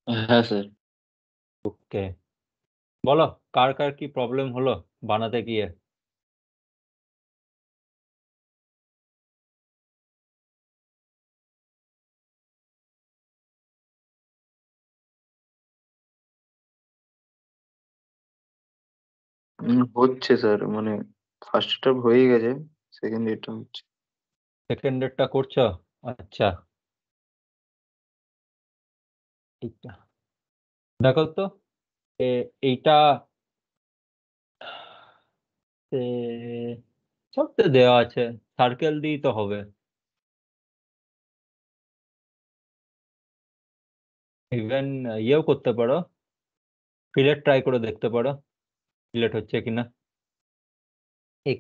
হ্যাঁ স্যার। ওকে, বলো কার কার কি প্রবলেম হলো বানাতে গিয়ে? হচ্ছে স্যার, মানে ফার্স্ট টা হয়ে গেছে, সেকেন্ড এটা হচ্ছে। সেকেন্ডেরটা করছো? আচ্ছা, এইটা দেখো তো, এইটা সব তো দেওয়া আছে, সার্কেল দিয়েই তো হবে। ইভেন ইয়েও করতে পারো, ফিলেট ট্রাই করে দেখতে পারো, ফিলেট হচ্ছে কিনা এই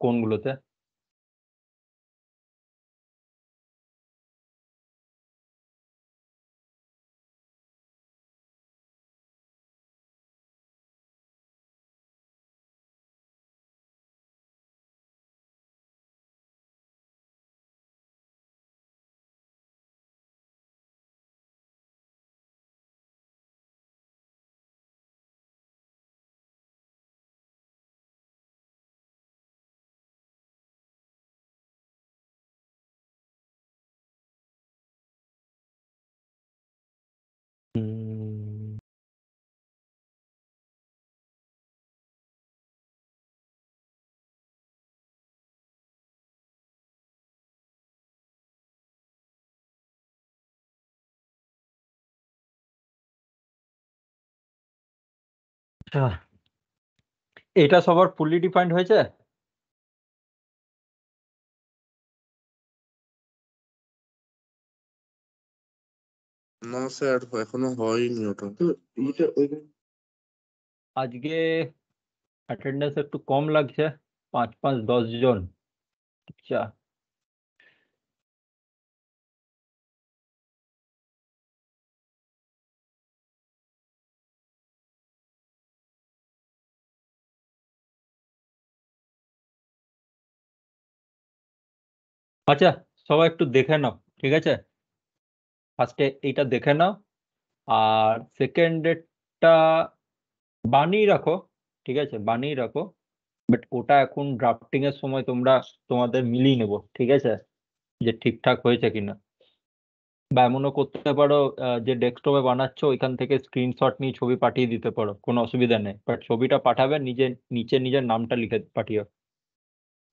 কোনগুলোতে। উম, আচ্ছা, এটা সবার ফুললি ডিফাইন্ড হয়েছে? না স্যার, এখনো হয়নি ওটা। তো এইটা আজকে অ্যাটেন্ডেন্স একটু কম লাগছে, 5 5 10 জন। আচ্ছা, আচ্ছা, সবাই একটু দেখে নাও, ঠিক আছে? ফার্স্টে এইটা দেখে নাও, আর সেকেন্ড ডেটটা বানিয়ে রাখো, ঠিক আছে, বানিয়ে রাখো। বাট ওটা এখন ড্রাফটিং এর সময় তোমাদের মিলিয়ে নেবো, ঠিক আছে, যে ঠিকঠাক হয়েছে কিনা। বা এমনও করতে পারো, যে ডেস্কটপে বানাচ্ছো ওইখান থেকে স্ক্রিনশট নিয়ে ছবি পাঠিয়ে দিতে পারো, কোনো অসুবিধা নেই, বাট ছবিটা পাঠাবে নিচে নিজের নামটা লিখে পাঠিও।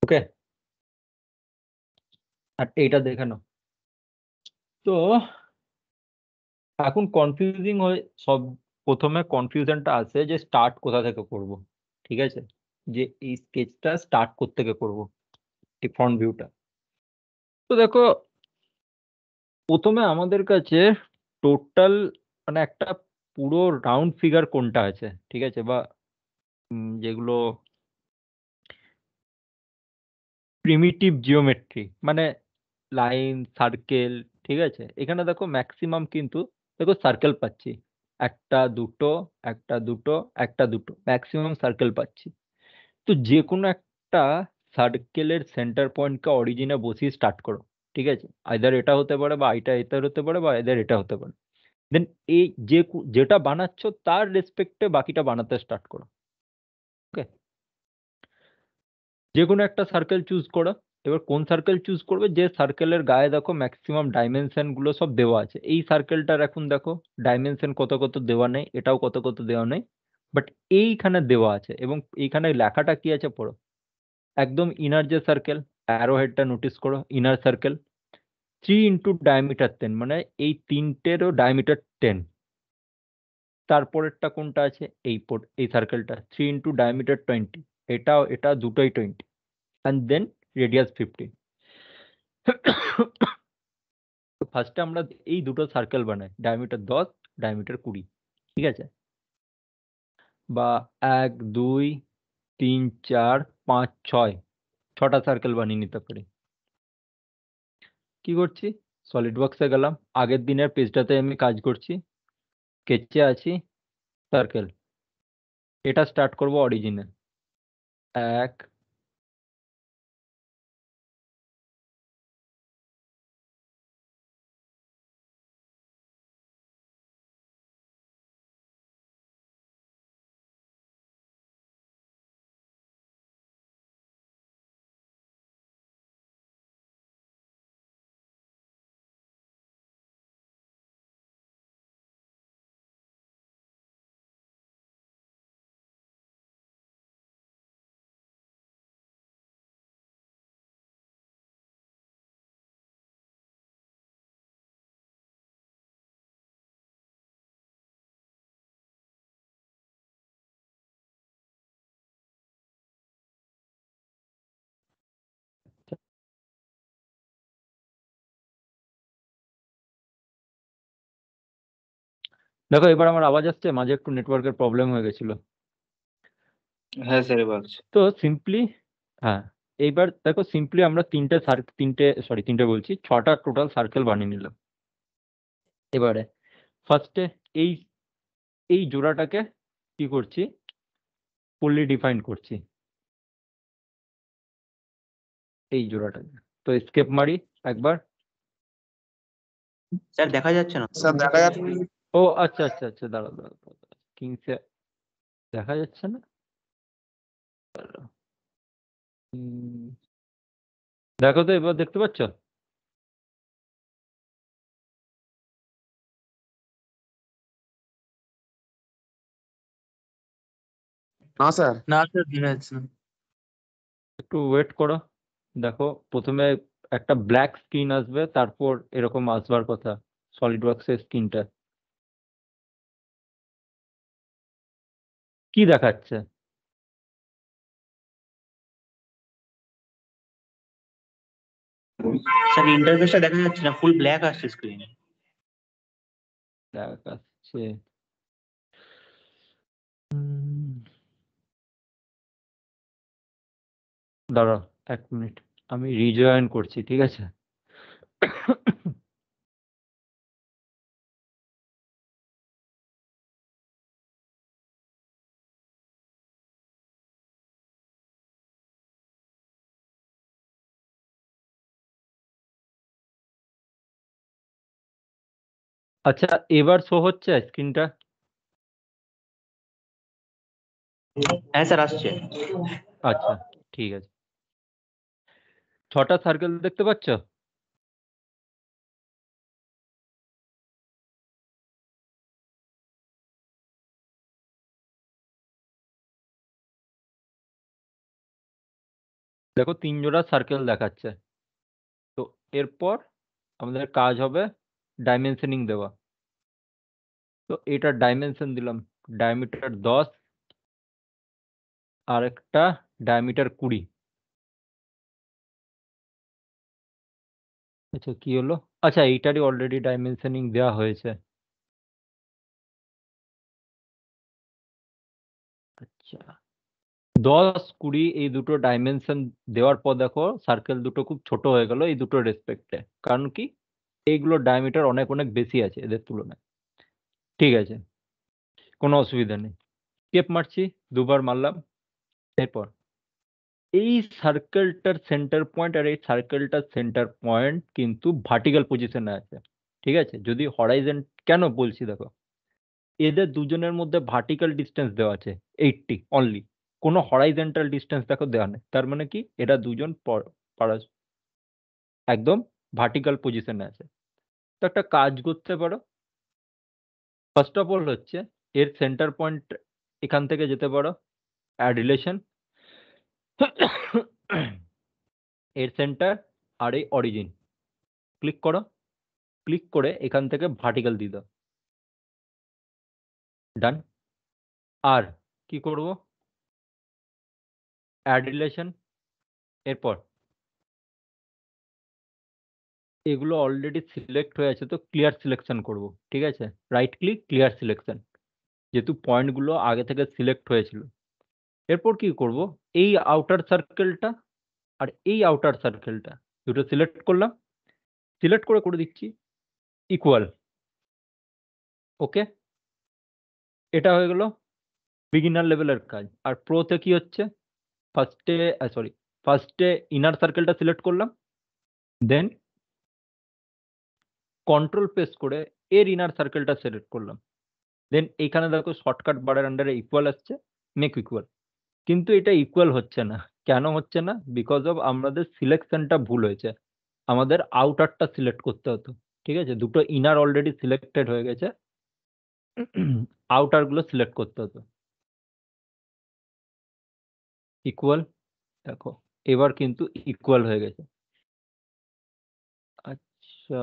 ওকে, আর এইটা দেখে নাও। তো এখন কনফিউজিং হয়ে সব, প্রথমে কনফিউশনটা আছে যে স্টার্ট কোথা থেকে করব, ঠিক আছে, যে এই স্কেচটা স্টার্ট করতে থেকে করব, এই ফ্রন্ট ভিউটা। তো দেখো, প্রথমে আমাদের কাছে টোটাল মানে একটা পুরো রাউন্ড ফিগার কোনটা আছে, ঠিক আছে, বা যেগুলো প্রিমিটিভ জিওমেট্রি, মানে লাইন সার্কেল, ঠিক আছে, এখানে দেখো ম্যাক্সিমাম কিন্তু দেখো সার্কেল পাচ্ছি, একটা দুটো, একটা দুটো, একটা দুটো, ম্যাক্সিমাম সার্কেল পাচ্ছি। তো যে কোনো একটা সার্কেলের সেন্টার পয়েন্টকে অরিজিনে বসিয়ে স্টার্ট করো, ঠিক আছে, আইদার এটা হতে পারে, বা এটা হতে পারে, বা আইদার এটা হতে পারে। দেন এই যেটা বানাচ্ছ তার রেসপেক্টে বাকিটা বানাতে স্টার্ট করো। ওকে, যে কোনো একটা সার্কেল চুজ করো। এবার কোন সার্কেল চুজ করবে, যে সার্কেলের গায়ে দেখো ম্যাক্সিমাম ডাইমেনশন গুলো সব দেওয়া আছে। এই সার্কেলটার এখন দেখো ডাইমেনশন কত কত দেওয়া নেই, এটাও কত কত দেওয়া নেই, বাট এইখানে দেওয়া আছে, এবং এইখানে লেখাটা কি আছে পড়ো। একদম ইনার যে সার্কেল, অ্যারো হেডটা নোটিস করো, ইনার সার্কেল 3 × ডায়ামিটার 10, মানে এই তিনটেরও ডায়ামিটার 10। তারপরেরটা কোনটা আছে, এই সার্কেলটা 3 × ডায়ামিটার 20, এটা দুটোই 20, অ্যান্ড দেন রেডিয়াস 50। তো ফার্স্টে আমরা এই দুটো সার্কেল বানাই, ডায়ামিটার 10, ডায়ামিটার 20, ঠিক আছে, বা 1 2 3 4 5 6, 6টা সার্কেল বানিয়ে নিতে পারি। কি করছি, সলিড ওয়ার্কসে গেলাম, আগের দিনের পেজটাতে আমি কাজ করছি, স্কেচে আছি, সার্কেল, এটা স্টার্ট করব অরিজিনে, 1 দেখো এবার আমার আওয়াজ আসছে, মাঝে একটু নেটওয়ার্কের প্রবলেম হয়ে গেছিল। হ্যাঁ স্যার এবার আসছে। তো সিম্পলি, হ্যাঁ, এইবার দেখো সিম্পলি আমরা তিনটে বলছি, 6টা টোটাল সার্কেল বানিয়ে নিলাম। এবারে ফার্স্টে এই এই জোড়াটাকে কি করছি, ফুললি ডিফাইন করছি এই জোড়াটাকে। তো স্কেপ মারি একবার। স্যার দেখা যাচ্ছে না। স্যার দেখা যাচ্ছে ও আচ্ছা আচ্ছা আচ্ছা, দাঁড়াও দাঁড়াও দাঁড়াও। কিংসে দেখা যাচ্ছে না? দাঁড়াও। দেখো তো এবার দেখতে পাচ্ছ? না স্যার। না স্যার দেখা যাচ্ছে না। একটু ওয়েট করো। দেখো প্রথমে একটা ব্ল্যাক স্ক্রিন আসবে, তারপর এরকম আসবার কথা সলিড ওয়ার্কসের স্ক্রিনটা। কি দেখাচ্ছে? স্যার ইন্টারফেসটা দেখা যাচ্ছে না, ফুল ব্ল্যাক আসছে স্ক্রিনে। দেখাচ্ছে উম, দাঁড়াও 1 মিনিট, আমি রিজয়েন করছি, ঠিক আছে? আচ্ছা এবার শো হচ্ছে স্ক্রিনটা? হ্যাঁ স্যার আসছে। আচ্ছা ঠিক আছে। 6টা সার্কেল দেখতে পাচ্ছ? দেখো 3 জোড়া সার্কেল দেখাচ্ছে। তো এরপর আমাদের কাজ হবে ডাইমেনশনিং দেওয়া। তো এটা ডাইমেনশন দিলাম, ডায়ামিটার 10 আর একটা ডায়ামিটার 20। আচ্ছা কি হলো? আচ্ছা এইটারই অলরেডি ডাইমেনশনিং দেওয়া হয়েছে। আচ্ছা 10 20 এই দুটো ডাইমেনশন দেওয়ার পর দেখো সার্কেল দুটো খুব ছোট হয়ে গেল এই দুটো রেসপেক্টে। কারণ কি, এইগুলোর ডায়ামিটার অনেক অনেক বেশি আছে এদের তুলনায়। ঠিক আছে, কোনো অসুবিধা নেই। স্কেপ মারছি, দুবার মারলাম। এরপর এই সার্কেলটার সেন্টার পয়েন্ট আর এই সার্কেলটার সেন্টার পয়েন্ট কিন্তু ভার্টিক্যাল পজিশনে আছে, ঠিক আছে? যদি হরাইজন, কেন বলছি দেখো, এদের দুজনের মধ্যে ভার্টিক্যাল ডিস্টেন্স দেওয়া আছে 80 অনলি, কোনো হরাইজন্টাল ডিস্টেন্স দেখো দেওয়া নেই। তার মানে কি, এরা দুজন একদম ভার্টিক্যাল পজিশনে আছে। তো একটা কাজ করতে পারো, ফার্স্ট অফ অল হচ্ছে এর সেন্টার পয়েন্ট এখান থেকে যেতে পারো, অ্যাড রিলেশন এর সেন্টার আর এই অরিজিন ক্লিক করো। ক্লিক করে এখান থেকে ভার্টিক্যাল দিয়ে দাও। ডান। আর কি করব, অ্যাড রিলেশন। এরপর এগুলো অলরেডি সিলেক্ট হয়ে আছে, তো ক্লিয়ার সিলেকশন করব, ঠিক আছে? রাইট ক্লিক, ক্লিয়ার সিলেকশন, যেহেতু পয়েন্টগুলো আগে থেকে সিলেক্ট হয়েছিল। এরপর কি করব, এই আউটার সার্কেলটা আর এই আউটার সার্কেলটা দুটো সিলেক্ট করলাম। সিলেক্ট করে করে দিচ্ছি ইকুয়াল। ওকে, এটা হয়ে গেল বিগিনার লেভেলের কাজ। আর প্রোতে কি হচ্ছে, ফার্স্টে ইনার সার্কেলটা সিলেক্ট করলাম, দেন কন্ট্রোল প্রেস করে এর ইনার সার্কেলটা সিলেক্ট করলাম। দেন এইখানে দেখো শর্টকাট বারের আন্ডারে ইকুয়াল আসছে, মেক ইকুয়াল। কিন্তু এটা ইকুয়াল হচ্ছে না, কেন হচ্ছে না? বিকজ অফ আমাদের সিলেকশনটা ভুল হয়েছে। আমাদের আউটারটা সিলেক্ট করতে হতো, ঠিক আছে? দুটো ইনার অলরেডি সিলেক্টেড হয়ে গেছে, আউটার গুলো সিলেক্ট করতে হতো। ইকুয়াল, দেখো এবার কিন্তু ইকুয়াল হয়ে গেছে। আচ্ছা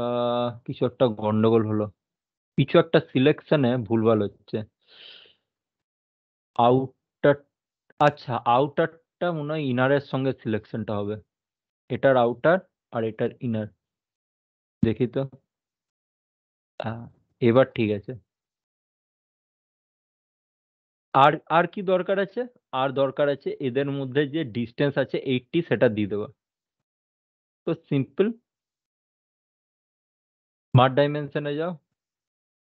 কিছু একটা গন্ডগোল হলো, কিছু একটা সিলেকশনে ভুলভাল হচ্ছে। আউটার, আচ্ছা আউটারটা মনে হয় ইনারের সঙ্গে সিলেকশনটা হবে, এটার আউটার আর এটার ইনার। দেখি তো, হ্যাঁ, এবার ঠিক আছে। আর আর কি দরকার আছে? আর দরকার আছে এদের মধ্যে যে ডিস্টেন্স আছে 80 সেটা দিয়ে দেবো। তো সিম্পল, স্মার্ট ডাইমেনশনে যাও,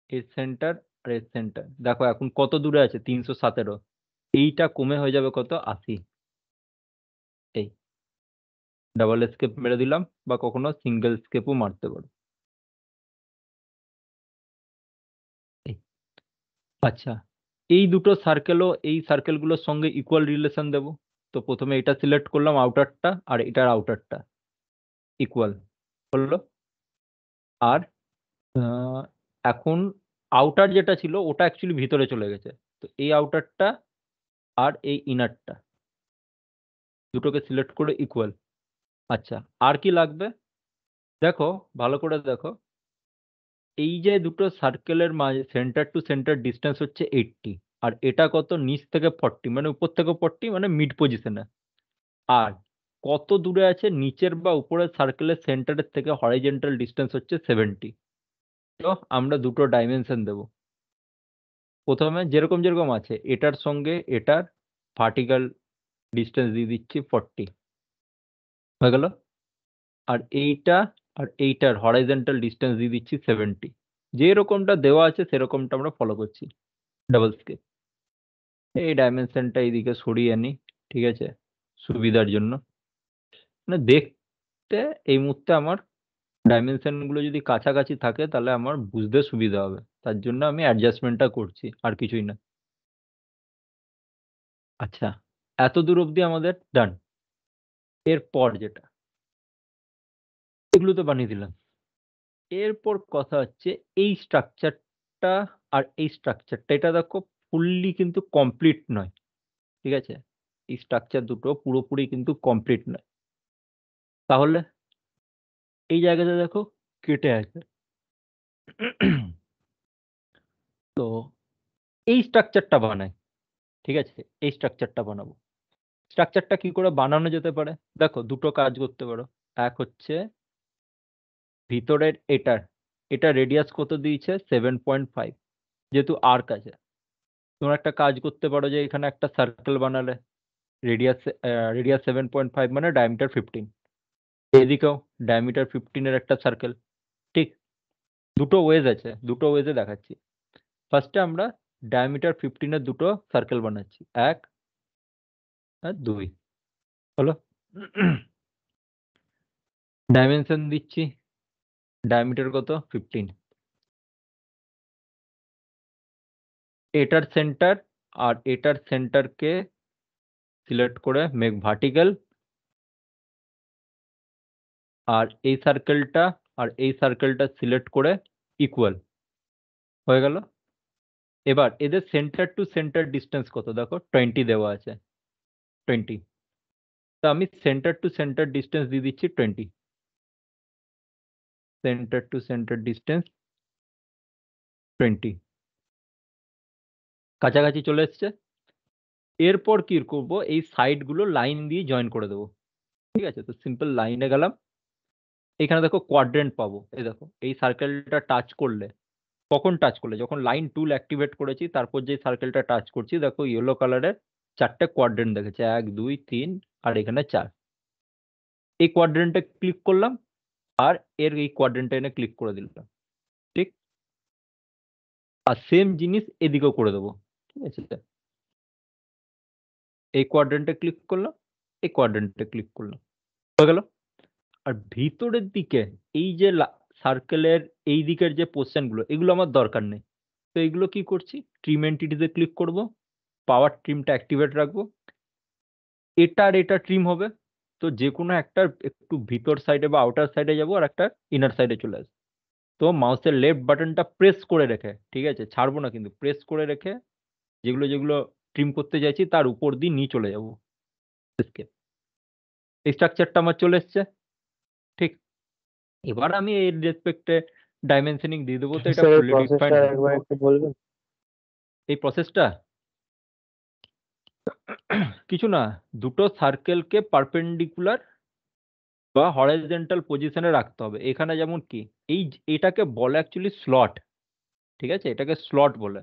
এর সেন্টার আর এর সেন্টার দেখো এখন কত দূরে আছে, 317। এইটা কমে হয়ে যাবে কত, 80। এই ডাবল স্কেপ মেরে দিলাম, বা কখনো সিঙ্গেল স্কেপও মারতে পারো। এই, আচ্ছা, এই দুটো সার্কেলও এই সার্কেলগুলোর সঙ্গে ইকুয়াল রিলেশন দেব। তো প্রথমে এটা সিলেক্ট করলাম আউটারটা, আর এটার আউটারটা ইকুয়াল হলো। আর আহ, এখন আউটার যেটা ছিল ওটা অ্যাকচুয়ালি ভিতরে চলে গেছে, তো এই আউটারটা আর এই ইনারটা দুটোকে সিলেক্ট করে ইকুয়াল। আচ্ছা, আর কি লাগবে দেখো, ভালো করে দেখো, এই যে দুটো সার্কেলের মাঝে সেন্টার টু সেন্টার ডিস্টেন্স হচ্ছে 80, আর এটা কত, নিচ থেকে 40, মানে উপর থেকে 40 মানে মিড পজিশনে। আর কত দূরে আছে নিচের বা উপরের সার্কেলের সেন্টারের থেকে হরাইজন্টাল ডিস্টেন্স হচ্ছে 70। তো আমরা দুটো ডাইমেনশন দেব। প্রথমে যেরকম যেরকম আছে এটার সঙ্গে এটার ভার্টিক্যাল ডিস্টেন্স দিয়ে দিচ্ছি 40, হয়ে গেল। আর এইটা আর এইটার হরাইজন্টাল ডিস্টেন্স দিয়ে দিচ্ছি 70। যেরকমটা দেওয়া আছে সেরকমটা আমরা ফলো করছি। ডাবল স্কেপ, এই ডাইমেনশনটা এইদিকে সরিয়ে আনি, ঠিক আছে, সুবিধার জন্য। মানে দেখতে এই মুহূর্তে আমার ডাইমেনশন গুলো যদি কাছাকাছি থাকে তাহলে আমার বুঝতে সুবিধা হবে, তার জন্য আমি অ্যাডজাস্টমেন্টটা করছি, আর কিছুই না। আচ্ছা, এত দূর অবধি আমাদের ডান। এরপর যেটা, এগুলো তো বানিয়ে দিলাম। এরপর কথা হচ্ছে এই স্ট্রাকচারটা আর এই স্ট্রাকচারটা, এটা দেখো ফুললি কিন্তু কমপ্লিট নয়, ঠিক আছে, এই স্ট্রাকচার দুটো পুরোপুরি কিন্তু কমপ্লিট নয়। তাহলে এই জায়গাতে দেখো কেটে আছে। তো এই স্ট্রাকচারটা বানাই, ঠিক আছে, এই স্ট্রাকচারটা বানাবো। স্ট্রাকচারটা কি করে বানানো যেতে পারে, দেখো দুটো কাজ করতে পারো। এক হচ্ছে ভিতরের এটা রেডিয়াস কত দিয়েছে, 7.5, যেহেতু আর্ক আছে। তোমরা একটা কাজ করতে পারো যে এখানে একটা সার্কেল বানালে, রেডিয়াস রেডিয়াস 7.5 মানে ডায়ামিটার 15, এদিকেও ডায়ামিটার 15 এর একটা সার্কেল। ঠিক, দুটো ওয়েজ আছে, দুটো ওয়েজে দেখাচ্ছি। ফার্স্টে আমরা ডায়ামিটার 15 এর দুটো সার্কেল বানাচ্ছি, 1 আর 2 হলো। ডাইমেনশন দিচ্ছি, ডায়ামিটার কত, 15। এটার সেন্টার আর এটার সেন্টারকে সিলেক্ট করে মেক ভার্টিক্যাল, আর এই সার্কেলটা আর এই সার্কেলটা সিলেক্ট করে ইকুয়াল, হয়ে গেল। এবার এদের সেন্টার টু সেন্টার ডিস্টেন্স কত দেখো, 20 দেওয়া আছে, 20। তো আমি সেন্টার টু সেন্টার ডিস্টেন্স দিয়ে দিচ্ছি 20, সেন্টার টু সেন্টার ডিস্টেন্স 20, কাছাকাছি চলে এসছে। এরপর কি করব, এই সাইড গুলো লাইন দিয়ে জয়েন করে দেবো, ঠিক আছে। তো সিম্পল লাইনে গেলাম, এখানে দেখো কোয়াড্রেন্ট পাবো। এই দেখো এই সার্কেলটা টাচ করলে, কখন টাচ করলে, যখন লাইন টুল অ্যাক্টিভেট করেছি তারপর যে সার্কেলটা টাচ করছি, দেখো ইয়েলো কালারের 4টে কোয়াড্রেন্ট দেখেছে, 1 2 3 আর এখানে 4। এই কোয়াড্রেন্টে ক্লিক করলাম, আর এর এই কোয়াড্রেন্টে এনে ক্লিক করে দিলাম, ঠিক। আর সেম জিনিস এদিকেও করে দেবো, ঠিক আছে। এই কোয়াড্রেন্টে ক্লিক করলাম, এই কোয়াড্রেন্টে ক্লিক করলাম, হয়ে গেল। আর ভিতরের দিকে এই যে সার্কেলের এই দিকের যে পোর্শন গুলো, এগুলো আমার দরকার নেই। তো এগুলো কি করছি, ট্রিম এন্টিটিতে ক্লিক করব, পাওয়ার ট্রিমটা অ্যাক্টিভেট রাখবো, এটা আর এটা ট্রিম হবে। তো যে কোনো একটা একটু ভিতর সাইডে বা আউটার সাইডে যাবো, আর একটা ইনার সাইডে চলে আসবো। তো মাউসের লেফট বাটনটা প্রেস করে রেখে, ঠিক আছে, ছাড়বো না কিন্তু, প্রেস করে রেখে যেগুলো যেগুলো ট্রিম করতে চাইছি তার উপর দিয়ে নিয়ে চলে যাবো। এই স্ট্রাকচারটা আমার চলে এসছে, ঠিক। এবার আমি এর রেসপেক্টে ডাইমেনশনিং দিয়ে দেবো, তো এটা স্যার এই ফুললি ডিফাইন্ড। প্রসেসটা একবার একটু বলবেন? এই প্রসেসটা কিছু না, দুটো সার্কেলকে পারপেন্ডিকুলার বা হরাইজন্টাল পজিশনে রাখতে হবে। এখানে যেমন কি, এটাকে বলে অ্যাকচুয়ালি স্লট, ঠিক আছে, এটাকে স্লট বলে।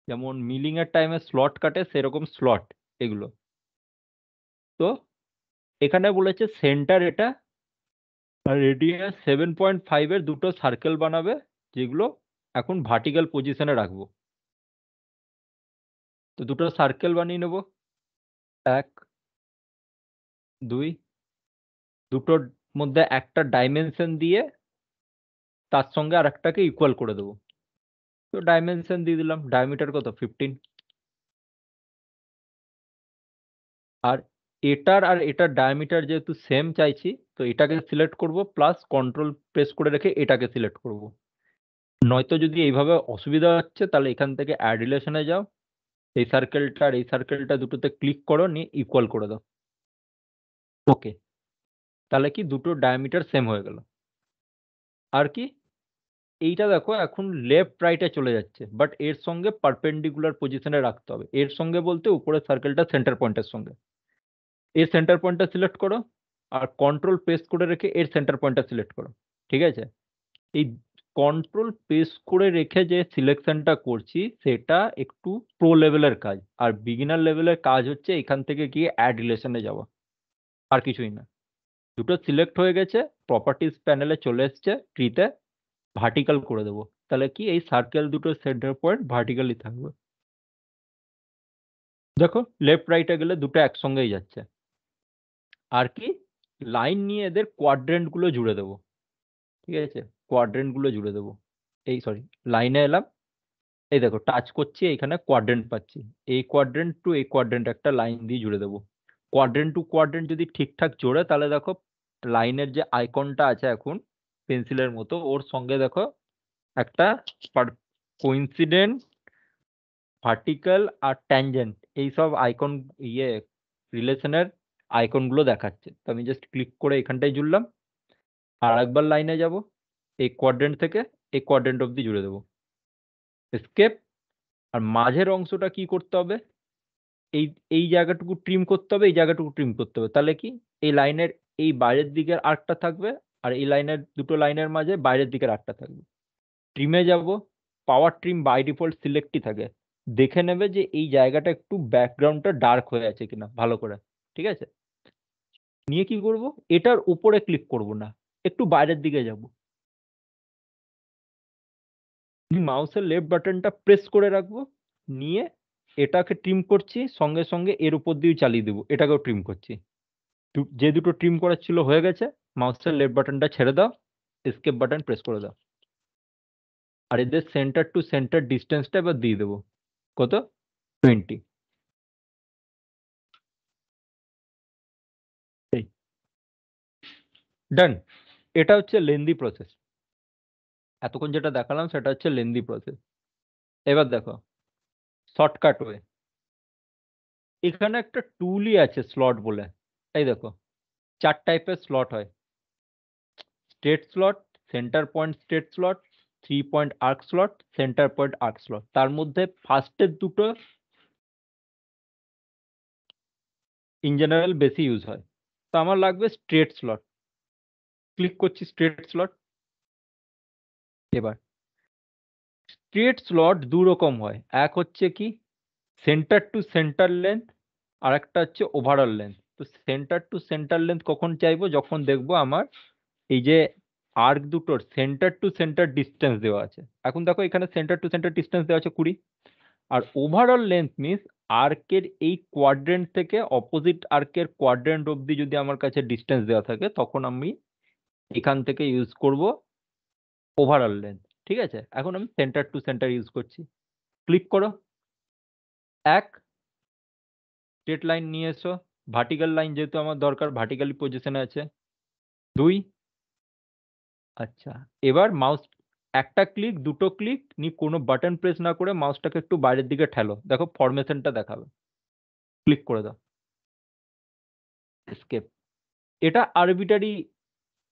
যেমন মিলিং এর টাইমে স্লট কাটে সেরকম স্লট এগুলো। তো এখানে বলেছে সেন্টার এটা আর রেডিয়াস 7.5 এর দুটো সার্কেল বানাবে, যেগুলো এখন ভার্টিক্যাল পজিশনে রাখবো। তো দুটো সার্কেল বানিয়ে নেব, 1 2, দুটোর মধ্যে একটা ডাইমেনশন দিয়ে তার সঙ্গে আর একটাকে ইকুয়াল করে দেবো। তো ডাইমেনশন দিয়ে দিলাম, ডায়ামিটার কত 15। আর এটার ডায়ামিটার যেহেতু সেম চাইছি, তো এটাকে সিলেক্ট করব, প্লাস কন্ট্রোল প্রেস করে রেখে এটাকে সিলেক্ট করব। নয়তো যদি এইভাবে অসুবিধা হচ্ছে তাহলে এখান থেকে অ্যাড রিলেশনে যাও, এই সার্কেলটা আর এই সার্কেলটা দুটোতে ক্লিক করো, নিয়ে ইকুয়াল করে দাও। ওকে, তাহলে কি দুটো ডায়ামিটার সেম হয়ে গেল। আর কি এইটা দেখো এখন লেফট রাইটে চলে যাচ্ছে, বাট এর সঙ্গে পারপেন্ডিকুলার পজিশনে রাখতে হবে। এর সঙ্গে বলতে উপরের সার্কেলটা সেন্টার পয়েন্টের সঙ্গে। এর সেন্টার পয়েন্টটা সিলেক্ট করো আর কন্ট্রোল প্রেস করে রেখে এর সেন্টার পয়েন্টটা সিলেক্ট করো। ঠিক আছে, এই কন্ট্রোল প্রেস করে রেখে যে সিলেকশনটা করছি সেটা একটু প্রো লেভেলের কাজ, আর বিগিনার লেভেলের কাজ হচ্ছে এখান থেকে গিয়ে অ্যাড রিলেশনে যাওয়া, আর কিছুই না। দুটো সিলেক্ট হয়ে গেছে, প্রপার্টিজ প্যানেলে চলে এসছে, ট্রিতে ভার্টিক্যাল করে দেবো। তাহলে কি এই সার্কেল দুটো সেন্টার পয়েন্ট ভার্টিক্যালি থাকবে। দেখো লেফট রাইটে গেলে দুটো একসঙ্গেই যাচ্ছে। আর কি লাইন নিয়ে এদের কোয়াড্রেন্ট গুলো জুড়ে দেবো। ঠিক আছে, কোয়াড্রেন্ট গুলো জুড়ে দেবো। এই সরি, লাইনে এলাম, এই দেখো টাচ করছি, এখানে কোয়াড্রেন্ট পাচ্ছি। এই কোয়াড্রেন্ট টু এই কোয়াড্রেন্ট একটা লাইন দিয়ে জুড়ে দেবো। কোয়াড্রেন্ট টু কোয়াড্রেন্ট যদি ঠিকঠাক জোড়ে তাহলে দেখো লাইনের যে আইকনটা আছে এখন পেন্সিলের মতো, ওর সঙ্গে দেখো একটা কোইন্সিডেন্ট, ভার্টিক্যাল আর ট্যানজেন্ট এইসব আইকন রিলেশনের আইকনগুলো দেখাচ্ছে। তো আমি জাস্ট ক্লিক করে এখানটায় জুড়লাম, আর একবার লাইনে যাব, এই কোয়াড্রেন্ট থেকে এই কোয়াড্রেন্ট অবধি জুড়ে দেবো, এস্কেপ। আর মাঝের অংশটা কি করতে হবে, এই এই জায়গাটুকু ট্রিম করতে হবে, এই জায়গাটুকু ট্রিম করতে হবে। তাহলে কি এই লাইনের এই বাইরের দিকের আর্কটা থাকবে, আর এই লাইনের দুটো লাইনের মাঝে বাইরের দিকের আর্কটা থাকবে। ট্রিমে যাব, পাওয়ার ট্রিম বাই ডিফল্ট সিলেক্টই থাকে, দেখে নেবে যে এই জায়গাটা একটু ব্যাকগ্রাউন্ডটা ডার্ক হয়ে আছে কিনা ভালো করে। ঠিক আছে, নিয়ে কি করব, এটার উপরে ক্লিক করব না, একটু বাইরের দিকে যাব, মাউসের লেফট বাটনটা প্রেস করে রাখবো, নিয়ে এটাকে ট্রিম করছি, সঙ্গে সঙ্গে এর উপর দিয়ে চালিয়ে দেবো, এটাকেও ট্রিম করছি। যে দুটো ট্রিম করার ছিল হয়ে গেছে, মাউসের লেফট বাটনটা ছেড়ে দাও, এস্কেপ বাটন প্রেস করে দাও। আর এদের সেন্টার টু সেন্টার ডিস্টেন্সটা এবার দিয়ে দেবো, কত 20। ডান। এটা হচ্ছে লেন্দি প্রসেস, এতক্ষণ যেটা দেখালাম সেটা হচ্ছে লেন্দি প্রসেস। এবার দেখো শর্টকাট ওয়ে, এখানে একটা টুলই আছে স্লট বলে। এই দেখো 4 টাইপের স্লট হয়, straight slot, centre point straight slot, 3 point arc slot, centre point arc slot. তার মধ্যে ফার্স্টের দুটো ইন জেনারেল বেশি ইউজ হয়। তো আমার লাগবে স্ট্রেট স্লট, ক্লিক করছি স্ট্রেট স্লট। এবার স্ট্রেট স্লট দু রকম হয়, এক হচ্ছে কি সেন্টার টু সেন্টার লেন্থ, আর একটা হচ্ছে ওভারঅল লেন্থ। তো সেন্টার টু সেন্টার লেন্থ কখন চাইবো, যখন দেখবো আমার এই যে আর্ক দুটোর সেন্টার টু সেন্টার ডিস্টেন্স দেওয়া আছে। এখন দেখো এখানে সেন্টার টু সেন্টার ডিস্টেন্স দেওয়া আছে 20। আর ওভারঅল লেন্থ মিন্স আর্কের এই কোয়াড্রেন্ট থেকে অপোজিট আর্কের কোয়াড্রেন্ট অবধি যদি আমার কাছে ডিস্টেন্স দেওয়া থাকে, তখন আমি এখান থেকে ইউজ করব ওভারঅল লেন্থ। ঠিক আছে, এখন আমি সেন্টার টু সেন্টার ইউজ করছি। ক্লিক করো, এক স্ট্রেট লাইন নিয়ে এসো, ভার্টিক্যাল লাইন যেহেতু আমার দরকার ভার্টিক্যালি পজিশনে আছে। 2, আচ্ছা এবার মাউস একটা ক্লিক দুটো ক্লিক নিয়ে কোনো বাটন প্রেস না করে মাউসটাকে একটু বাইরের দিকে ঠেলো, দেখো ফরমেশনটা দেখাবে, ক্লিক করে দাও, এস্কেপ। এটা আরবিটারি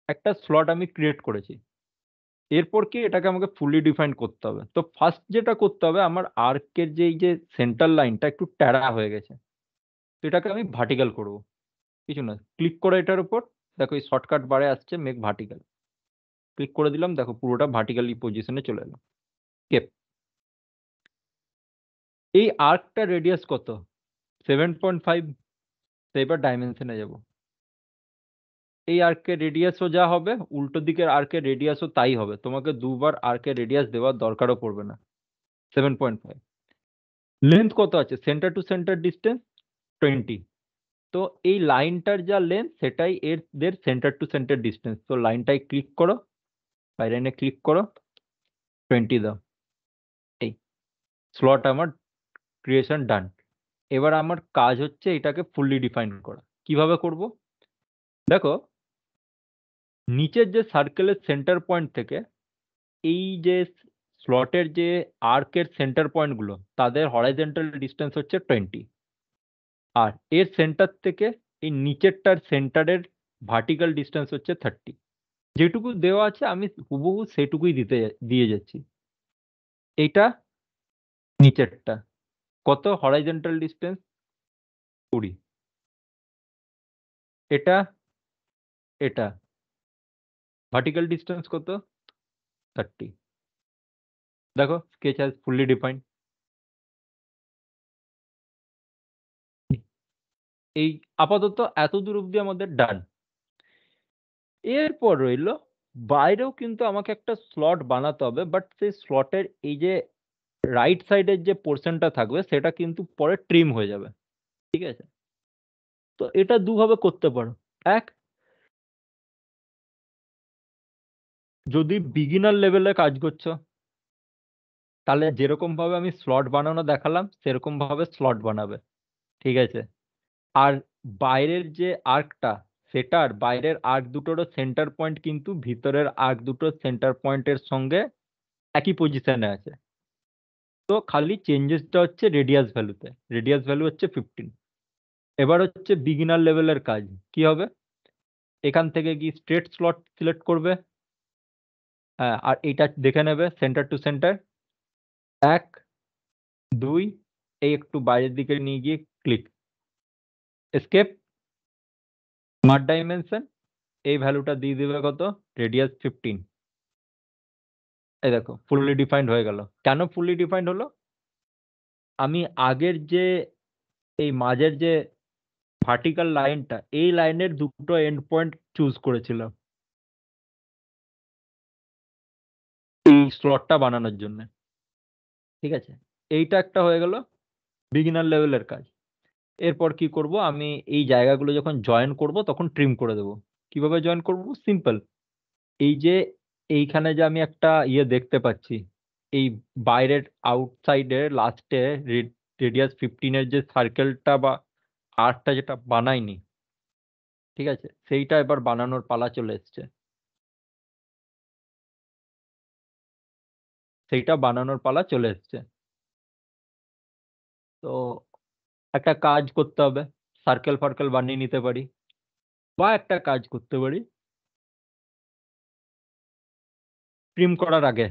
একটা স্লট আমি ক্রিয়েট করেছি। এরপর কি এটাকে আমাকে ফুলি ডিফাইন করতে হবে। তো ফার্স্ট যেটা করতে হবে, আমার আর্কের যে এই যে সেন্টার লাইনটা একটু ট্যাড়া হয়ে গেছে, তো এটাকে আমি ভার্টিক্যাল করব। কিছু না, ক্লিক করে এটার উপর, দেখো এই শর্টকাট বারে আসছে মেক ভার্টিক্যাল, ক্লিক করে দিলাম, দেখো পুরোটা ভার্টিক্যালি পজিশনে চলে এলো। কেপ এই আর্কটা রেডিয়াস কত? 7.5। এবার ডাইমেনশনে যাব। এই আর্কের রেডিয়াসও যা হবে, উল্টো দিকের আর্কের রেডিয়াসও তাই হবে। তোমাকে দুবার আর্কের রেডিয়াস দেওয়ার দরকারও পড়বে না। 7.5। লেন্থ কত আছে? Centre to centre distance 20। তো এই লাইনটার যা লেন্থ সেটাই এর সেন্টার টু সেন্টার ডিস্টেন্স। তো লাইনটাই ক্লিক করো, লাইনে ক্লিক করো, 20 দাও। এই স্লট আমার ক্রিয়েশন ডান। এবার আমার কাজ হচ্ছে এটাকে ফুললি ডিফাইন করা। কিভাবে করব? দেখো, নিচের যে সার্কেলের সেন্টার পয়েন্ট থেকে এই যে স্লটের যে আর্কের সেন্টার পয়েন্টগুলো তাদের হরাইজন্টাল ডিস্টেন্স হচ্ছে 20। আর এর সেন্টার থেকে এই নিচেরটার সেন্টারের ভার্টিক্যাল ডিস্টেন্স হচ্ছে 30। যেটুকু দেওয়া আছে আমি হুবহু সেটুকুই দিয়ে যাচ্ছি। এইটা নিচেরটা কত? Horizontal distance 20। এটা ভার্টিক্যাল ডিস্টেন্স কত? 30। দেখো, স্কেচ হ্যাজ ফুললি ডিফাইন্ড। এই আপাতত এত দূর অব্দি আমাদের ডান। এরপর রইল বাইরেও কিন্তু আমাকে একটা স্লট বানাতে হবে, বাট সেই স্লটের এই যে রাইট সাইডের যে পোর্শনটা থাকবে সেটা কিন্তু পরে ট্রিম হয়ে যাবে। ঠিক আছে? তো এটা দুভাবে করতে পারো। এক, যদি বিগিনার লেভেলে কাজ করছো তাহলে যেরকম ভাবে আমি স্লট বানানো দেখালাম সেরকম ভাবে স্লট বানাবে। ঠিক আছে? আর বাইরের যে আর্কটা, সেটার বাইরের আর্ক দুটোরও সেন্টার পয়েন্ট কিন্তু ভিতরের আর্ক দুটোর সেন্টার পয়েন্টের সঙ্গে একই পজিশনে আছে। তো খালি চেঞ্জেসটা হচ্ছে রেডিয়াস ভ্যালুতে। রেডিয়াস ভ্যালু হচ্ছে 15। এবার হচ্ছে বিগিনার লেভেলের কাজ। কি হবে? এখান থেকে কি স্ট্রেট স্লট সিলেক্ট করবে। হ্যাঁ, আর এইটা দেখে নেবে সেন্টার টু সেন্টার 1, 2, এই একটু বাইরের দিকে নিয়ে গিয়ে ক্লিক, এসকেপ, স্মার্ট ডাইমেনশন, এই ভ্যালুটা দিয়ে দেবে কত? রেডিয়াস 15। এই দেখো ফুললি ডিফাইন্ড হয়ে গেল। কেন ফুললি ডিফাইন্ড হলো? আমি আগের যে এই মাঝের যে ভার্টিক্যাল লাইনটা, এই লাইনের দুটো এন্ড পয়েন্ট চুজ করেছিলাম এই স্লটটা বানানোর জন্য। ঠিক আছে? এইটা একটা হয়ে গেল বিগিনার লেভেলের কাজ। এরপর কি করব? আমি এই জায়গাগুলো যখন জয়েন করব তখন ট্রিম করে দেব। কিভাবে জয়েন করব? সিম্পল। এই যে এইখানে যে আমি একটা ইয়ে দেখতে পাচ্ছি, এই বাইরের আউটসাইডের লাস্টে রেডিয়াস 15 এর যে সার্কেলটা বা আর্কটা যেটা বানাইনি, ঠিক আছে, সেইটা এবার বানানোর পালা চলে এসছে। সেইটা বানানোর পালা চলে এসছে। তো একটা কাজ করতে হবে, সার্কেল ফার্কেল বানিয়ে নিতে পারি, বা একটা কাজ করতে পারি, ট্রিম করার আগে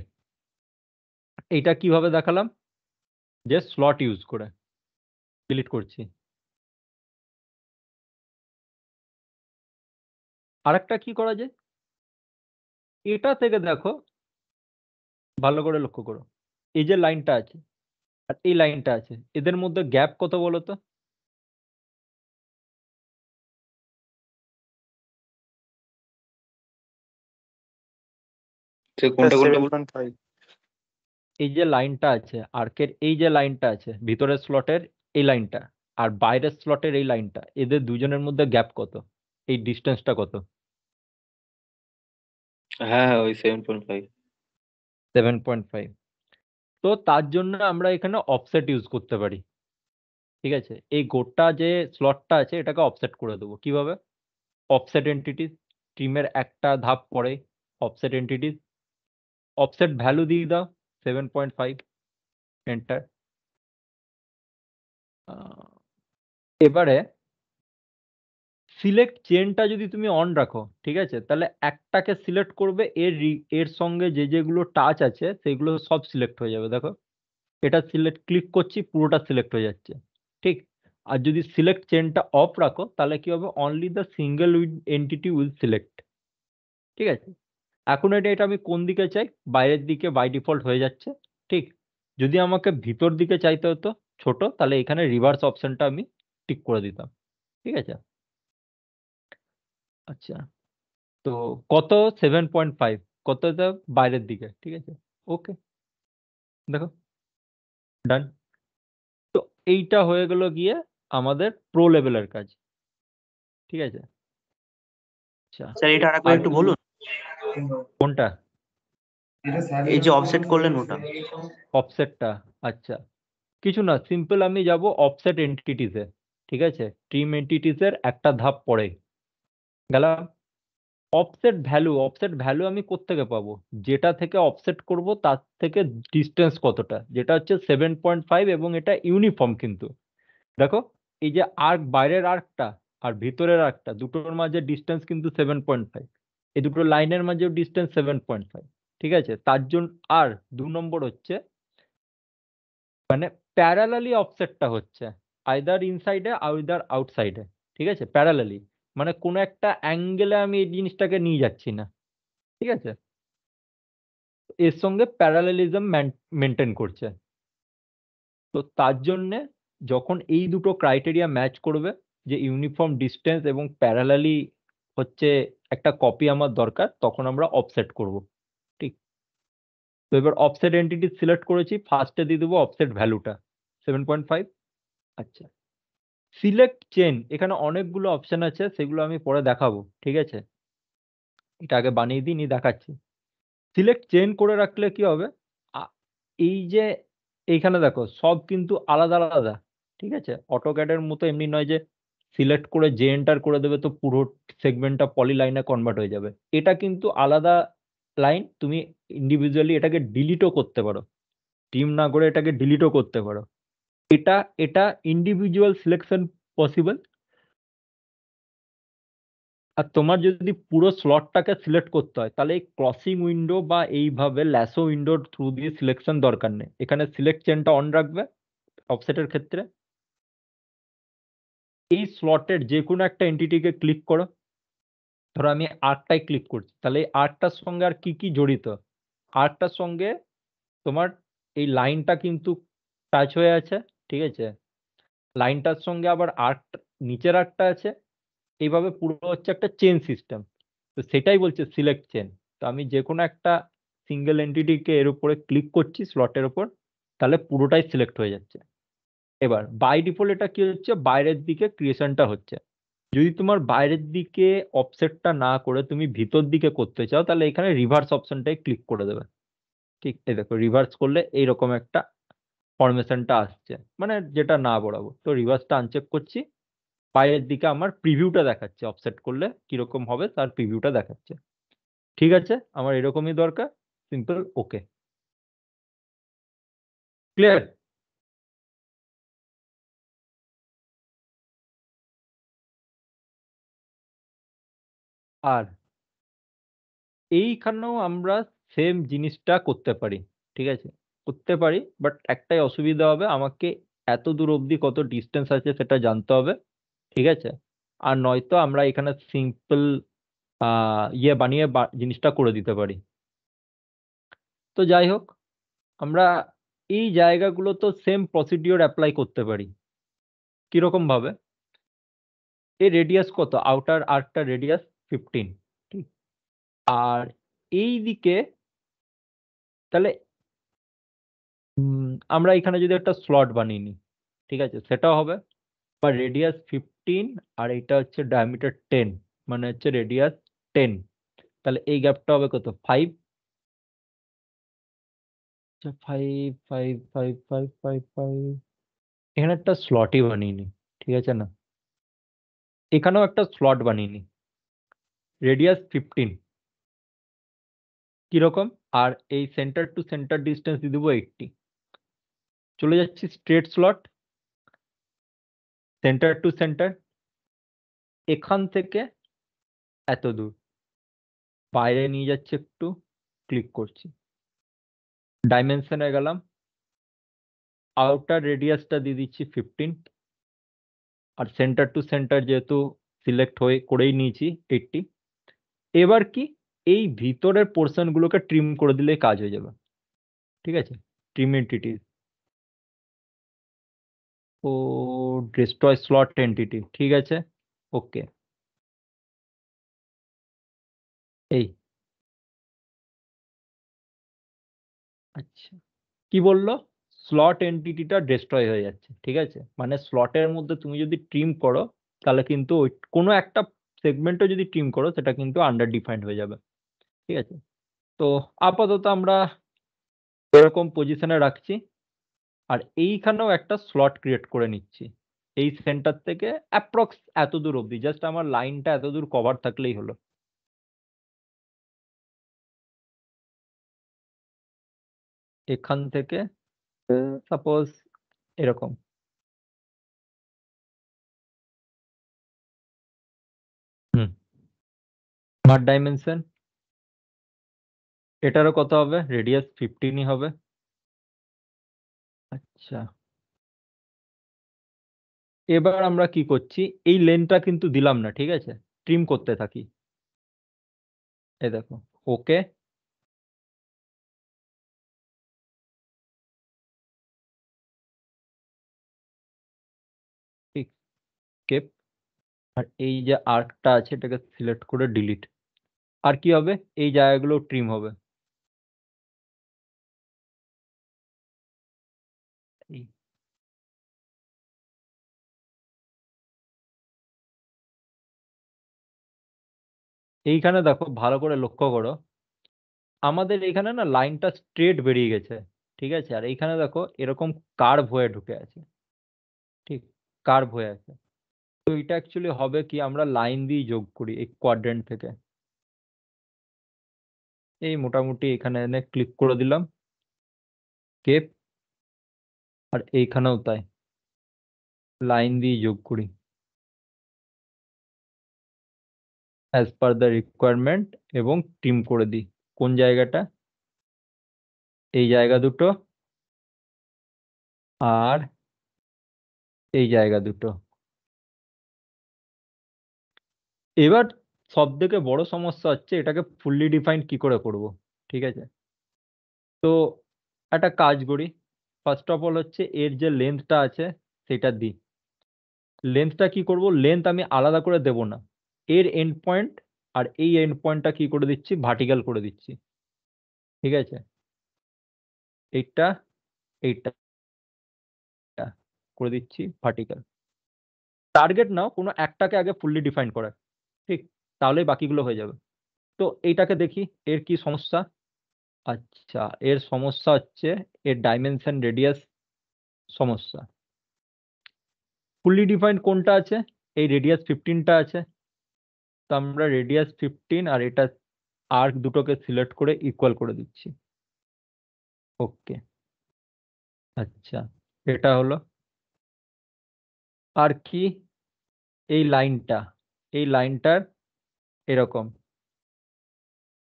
এইটা কিভাবে দেখালাম, যে স্লট ইউজ করে। ডিলিট করছি। আরেকটা কি করা যায়, এটা থেকে দেখো, ভালো করে লক্ষ্য করো, এই যে লাইনটা আছে আর এই লাইনটা আছে, এদের মধ্যে গ্যাপ কত বলো তো? সে কোনটা কোনটা বল? 7.5। এই যে লাইনটা আছে আর্কের, এই যে লাইনটা আছে ভিতরের স্লটের এই লাইনটা, আর বাইরের স্লটের এই লাইনটা, এদের দুজনের মধ্যে গ্যাপ কত? এই ডিস্টেন্সটা কত? হ্যাঁ হ্যাঁ, ওই 7.5। 7.5। তো তার জন্য আমরা এখানে অফসেট ইউজ করতে পারি। ঠিক আছে? এই গোটা যে স্লটটা আছে এটাকে অফসেট করে দেবো। কিভাবে? অফসেট এন্টিটিস, স্ট্রিমের একটা ধাপ পরে অফসেট এন্টিটিস, অফসেট ভ্যালু দিয়ে দাও 7.5, এন্টার। এবারে সিলেক্ট চেনটা যদি তুমি অন রাখো, ঠিক আছে, তাহলে একটাকে সিলেক্ট করবে, এর সঙ্গে যে যেগুলো টাচ আছে সেগুলো সব সিলেক্ট হয়ে যাবে। দেখো, এটা সিলেক্ট ক্লিক করছি, পুরোটা সিলেক্ট হয়ে যাচ্ছে। ঠিক? আর যদি সিলেক্ট চেনটা অফ রাখো তাহলে কি হবে? Only the single entity will select. ঠিক আছে? এখন এটা আমি কোন দিকে চাই? বাইরের দিকে বাই ডিফল্ট হয়ে যাচ্ছে। ঠিক? যদি আমাকে ভিতর দিকে চাইতে হতো ছোট, তাহলে এখানে রিভার্স অপশনটা আমি টিক করে দিতাম। ঠিক আছে, আচ্ছা, তো কত 7.5, কতটা বাইরের দিকে, ঠিক আছে, ওকে, দেখো ডান। তো এইটা হয়ে গেল গিয়ে আমাদের প্রো লেভেলের কাজ। ঠিক আছে, আচ্ছা, স্যার এটা আরেকবার আর একটু বলুন, কোনটা? এই যে অফসেট করলেন ওটা। অফসেটটা, আচ্ছা, কিছু না, সিম্পল আমি যাব অফসেট এন্টিটিসে। ঠিক আছে, ট্রিম এন্টিটিসের একটা ধাপ পরে গেলাম। অফসেট ভ্যালু আমি কোত্থেকে পাবো? যেটা থেকে অফসেট করব তার থেকে ডিস্টেন্স কতটা, যেটা হচ্ছে 7.5, এবং এটা ইউনিফর্ম কিন্তু। দেখো, এই যে আর্ক, বাইরের আর্কটা আর ভিতরের আর্কটা, দুটোর মাঝে ডিস্টেন্স কিন্তু 7.5, এই দুটো লাইনের মাঝেও ডিস্টেন্স 7.5। ঠিক আছে, তার জন্য আর 2 নম্বর হচ্ছে মানে প্যারালালি অফসেটটা হচ্ছে আইদার ইনসাইডে আইদার আউটসাইডে। ঠিক আছে, প্যারালালি মানে কোনো একটা অ্যাঙ্গেলে আমি এই জিনিসটাকে নিয়ে যাচ্ছি না। ঠিক আছে, এর সঙ্গে প্যারালেলিজম মেনটেন করছে। তো তার জন্যে যখন এই দুটো ক্রাইটেরিয়া ম্যাচ করবে, যে ইউনিফর্ম ডিস্টেন্স এবং প্যারালালি হচ্ছে একটা কপি আমার দরকার, তখন আমরা অফসেট করব। ঠিক, তো এবার অফসেট এন্টিটি সিলেক্ট করেছি, ফার্স্টে দিয়ে দেবো অফসেট ভ্যালুটা 7.5। আচ্ছা, সিলেক্ট চেন, এখানে অনেকগুলো অপশন আছে, সেগুলো আমি পরে দেখাবো। ঠিক আছে, এটা আগে বানিয়ে দিই, নি দেখাচ্ছি। সিলেক্ট চেন করে রাখলে কি হবে, আ- এই যে এইখানে দেখো সব কিন্তু আলাদা আলাদা। ঠিক আছে, অটোক্যাডের মতো এমনি নয় যে সিলেক্ট করে জে এন্টার করে দেবে তো পুরো সেগমেন্টটা পলিলাইনে কনভার্ট হয়ে যাবে। এটা কিন্তু আলাদা লাইন, তুমি ইন্ডিভিজুয়ালি এটাকে ডিলিটও করতে পারো, টিম না করে এটাকে ডিলিটও করতে পারো। এটা এটা ইন্ডিভিজুয়াল সিলেকশন পসিবল। আর তোমার যদি পুরো স্লটটাকে সিলেক্ট করতে হয়, তাহলে এই ক্রসিং উইন্ডো বা এইভাবে ল্যাসো উইন্ডোর থ্রু দিয়ে সিলেকশন দরকার নেই। এখানে সিলেক্ট চেনটা অন রাখবে অফসেটের ক্ষেত্রে। এই স্লটের যে কোনো একটা এন্টিটিকে ক্লিক করো, ধরো আমি আর্টটাই ক্লিক করছি, তাহলে এই আর্টটার সঙ্গে আর কি কি জড়িত? আর্টটার সঙ্গে তোমার এই লাইনটা কিন্তু টাচ হয়ে আছে। ঠিক আছে, লাইনটার সঙ্গে আবার আর্ট, নিচের আর্টটা আছে, এইভাবে পুরো হচ্ছে একটা চেন সিস্টেম। তো সেটাই বলছে সিলেক্ট চেন। তো আমি যে কোনো একটা সিঙ্গেল এন্টিটিকে এর উপরে ক্লিক করছি স্লটের উপর, তাহলে পুরোটাই সিলেক্ট হয়ে যাচ্ছে। এবার বাই ডিফল্ট এটা কি হচ্ছে, বাইরের দিকে ক্রিয়েশনটা হচ্ছে। যদি তোমার বাইরের দিকে অফসেটটা না করে তুমি ভিতর দিকে করতে চাও, তাহলে এখানে রিভার্স অপশনটাই ক্লিক করে দেবে। ঠিক, এই দেখো রিভার্স করলে এইরকম একটা ফরমেশনটা আসছে, মানে যেটা না বরাবর। তো রিভার্সটা আনচেক করছি, বাইরের দিকে আমার প্রিভিউটা দেখাচ্ছে, অফসেট করলে কিরকম হবে তার প্রিভিউটা দেখাচ্ছে। ঠিক আছে, আমার এরকমই দরকার, সিম্পল, ওকে, ক্লিয়ার। আর এইখানেও আমরা সেম জিনিসটা করতে পারি। ঠিক আছে, করতে পারি, বাট একটাই অসুবিধা হবে, আমাকে এত দূর অবধি কত ডিস্টেন্স আছে সেটা জানতে হবে। ঠিক আছে, আর নয়তো আমরা এখানে সিম্পল ইয়ে বানিয়ে জিনিসটা করে দিতে পারি। তো যাই হোক, আমরা এই জায়গাগুলো তো সেম প্রসিডিওর অ্যাপ্লাই করতে পারি। কিরকম ভাবে, এই রেডিয়াস কত, আউটার আর্কটা রেডিয়াস 15। ঠিক, আর এই দিকে তাহলে আমরা এখানে যদি একটা স্লট বানিয়ে নিই, ঠিক আছে, সেটাও হবে, বা রেডিয়াস 15 আর এটা হচ্ছে ডায়ামিটার 10, মানে হচ্ছে রেডিয়াস 10। তাহলে এই গ্যাপটা হবে কত, 5। 5 এখানে একটা স্লটই বানিয়ে নিই। ঠিক আছে না, এখানেও একটা স্লট বানিয়ে নিই, রেডিয়াস 15 কিরকম, আর এই সেন্টার টু সেন্টার ডিস্টেন্স দিয়ে দেবো 80। চলে যাচ্ছি straight slot, centre to centre, এখান থেকে এত দূর, বাইরে নিয়ে যাচ্ছে একটু, ক্লিক করছি, ডাইমেনশনে গেলাম, আউটার রেডিয়াসটা দিয়ে দিচ্ছি 15, আর সেন্টার টু সেন্টার যেহেতু সিলেক্ট হয়ে করেই নিয়েছি 80। এবার কি, এই ভিতরের পোর্শন গুলোকে ট্রিম করে দিলে কাজ হয়ে যাবে। ঠিক আছে, ট্রিম এন্টিটিস, ও ডিস্ট্রয় স্লট এন্টিটি, ঠিক আছে, ওকে। এই আচ্ছা, কি বললো? স্লট এন্টিটিটা ডিস্ট্রয় হয়ে যাচ্ছে, ঠিক আছে, মানে স্লটের মধ্যে তুমি যদি ট্রিম করো তাহলে কিন্তু ওই কোনো একটা সেগমেন্টও যদি ট্রিম করো সেটা কিন্তু আন্ডার ডিফাইন্ড হয়ে যাবে, ঠিক আছে। তো আপাতত আমরা এরকম পজিশনে রাখছি, আর এইখানেও একটা স্লট ক্রিয়েট করে নিচ্ছি এই সেন্টার থেকে অ্যাপ্রক্স এত দূর অবধি, জাস্ট আমার লাইনটা এত দূর কভার থাকলেই হলো। এখান থেকে সাপোজ এরকম, হুম, স্মার্ট ডাইমেনশন এটারও কত হবে? রেডিয়াস 15ই হবে। আচ্ছা, এবার আমরা কি করছি, এই লেনটা কিন্তু দিলাম না, ঠিক আছে, ট্রিম করতে থাকি। এই দেখো, ওকে, ঠিক, কেপ, আর এই যে আর্কটা আছে এটাকে সিলেক্ট করে ডিলিট। আর কি হবে, এই জায়গাগুলো ট্রিম হবে। এই এইখানে দেখো, ভালো করে লক্ষ্য করো, আমাদের এখানে না লাইনটা স্ট্রেট বেরিয়ে গেছে, ঠিক আছে, আর এইখানে দেখো এরকম কার্ভ হয়ে ঢুকে আছে, ঠিক, কার্ভ হয়ে আছে। তো এটা অ্যাকচুয়ালি হবে কি, আমরা লাইন দিয়ে যোগ করি এই কোয়াড্রেন্ট থেকে। এই মোটামুটি এখানে এনে ক্লিক করে দিলাম, কেপ, আর এইখানেও তাই, লাইন দিয়ে যোগ করি অ্যাজ পার দ্য রিকোয়ারমেন্ট, এবং ট্রিম করে দিই কোন জায়গাটা, এই জায়গা দুটো আর এই জায়গা দুটো। এবার সব থেকে বড় সমস্যা হচ্ছে এটাকে ফুললি ডিফাইন্ড কি করে করব, ঠিক আছে। তো একটা কাজ করি, ফার্স্ট অফ অল হচ্ছে এর যে লেন্থটা আছে সেটা দিই। লেন্থটা কি করব, লেন্থ আমি আলাদা করে দেব না, এর এন্ড পয়েন্ট আর এই এন্ড পয়েন্টটা কি করে দিচ্ছি, ভার্টিক্যাল করে দিচ্ছি, ঠিক আছে, এইটা এইটা করে দিচ্ছি ভার্টিক্যাল। টার্গেট নাও কোনো একটাকে আগে ফুললি ডিফাইন করার, ঠিক, তাহলেই বাকিগুলো হয়ে যাবে। তো এইটাকে দেখি এর কি সমস্যা। আচ্ছা, এর সমস্যা হচ্ছে এর ডাইমেনশন রেডিয়াস সমস্যা। ফুললি ডিফাইন্ড কোনটা আছে, এই রেডিয়াস 15টা আছে, তো আমরা রেডিয়াস 15 আর এটা আর্ক দুটোকে সিলেক্ট করে ইকুয়াল করে দিচ্ছি, ওকে। আচ্ছা, এটা হলো। আর কি, এই লাইনটা, এই লাইনটার এরকম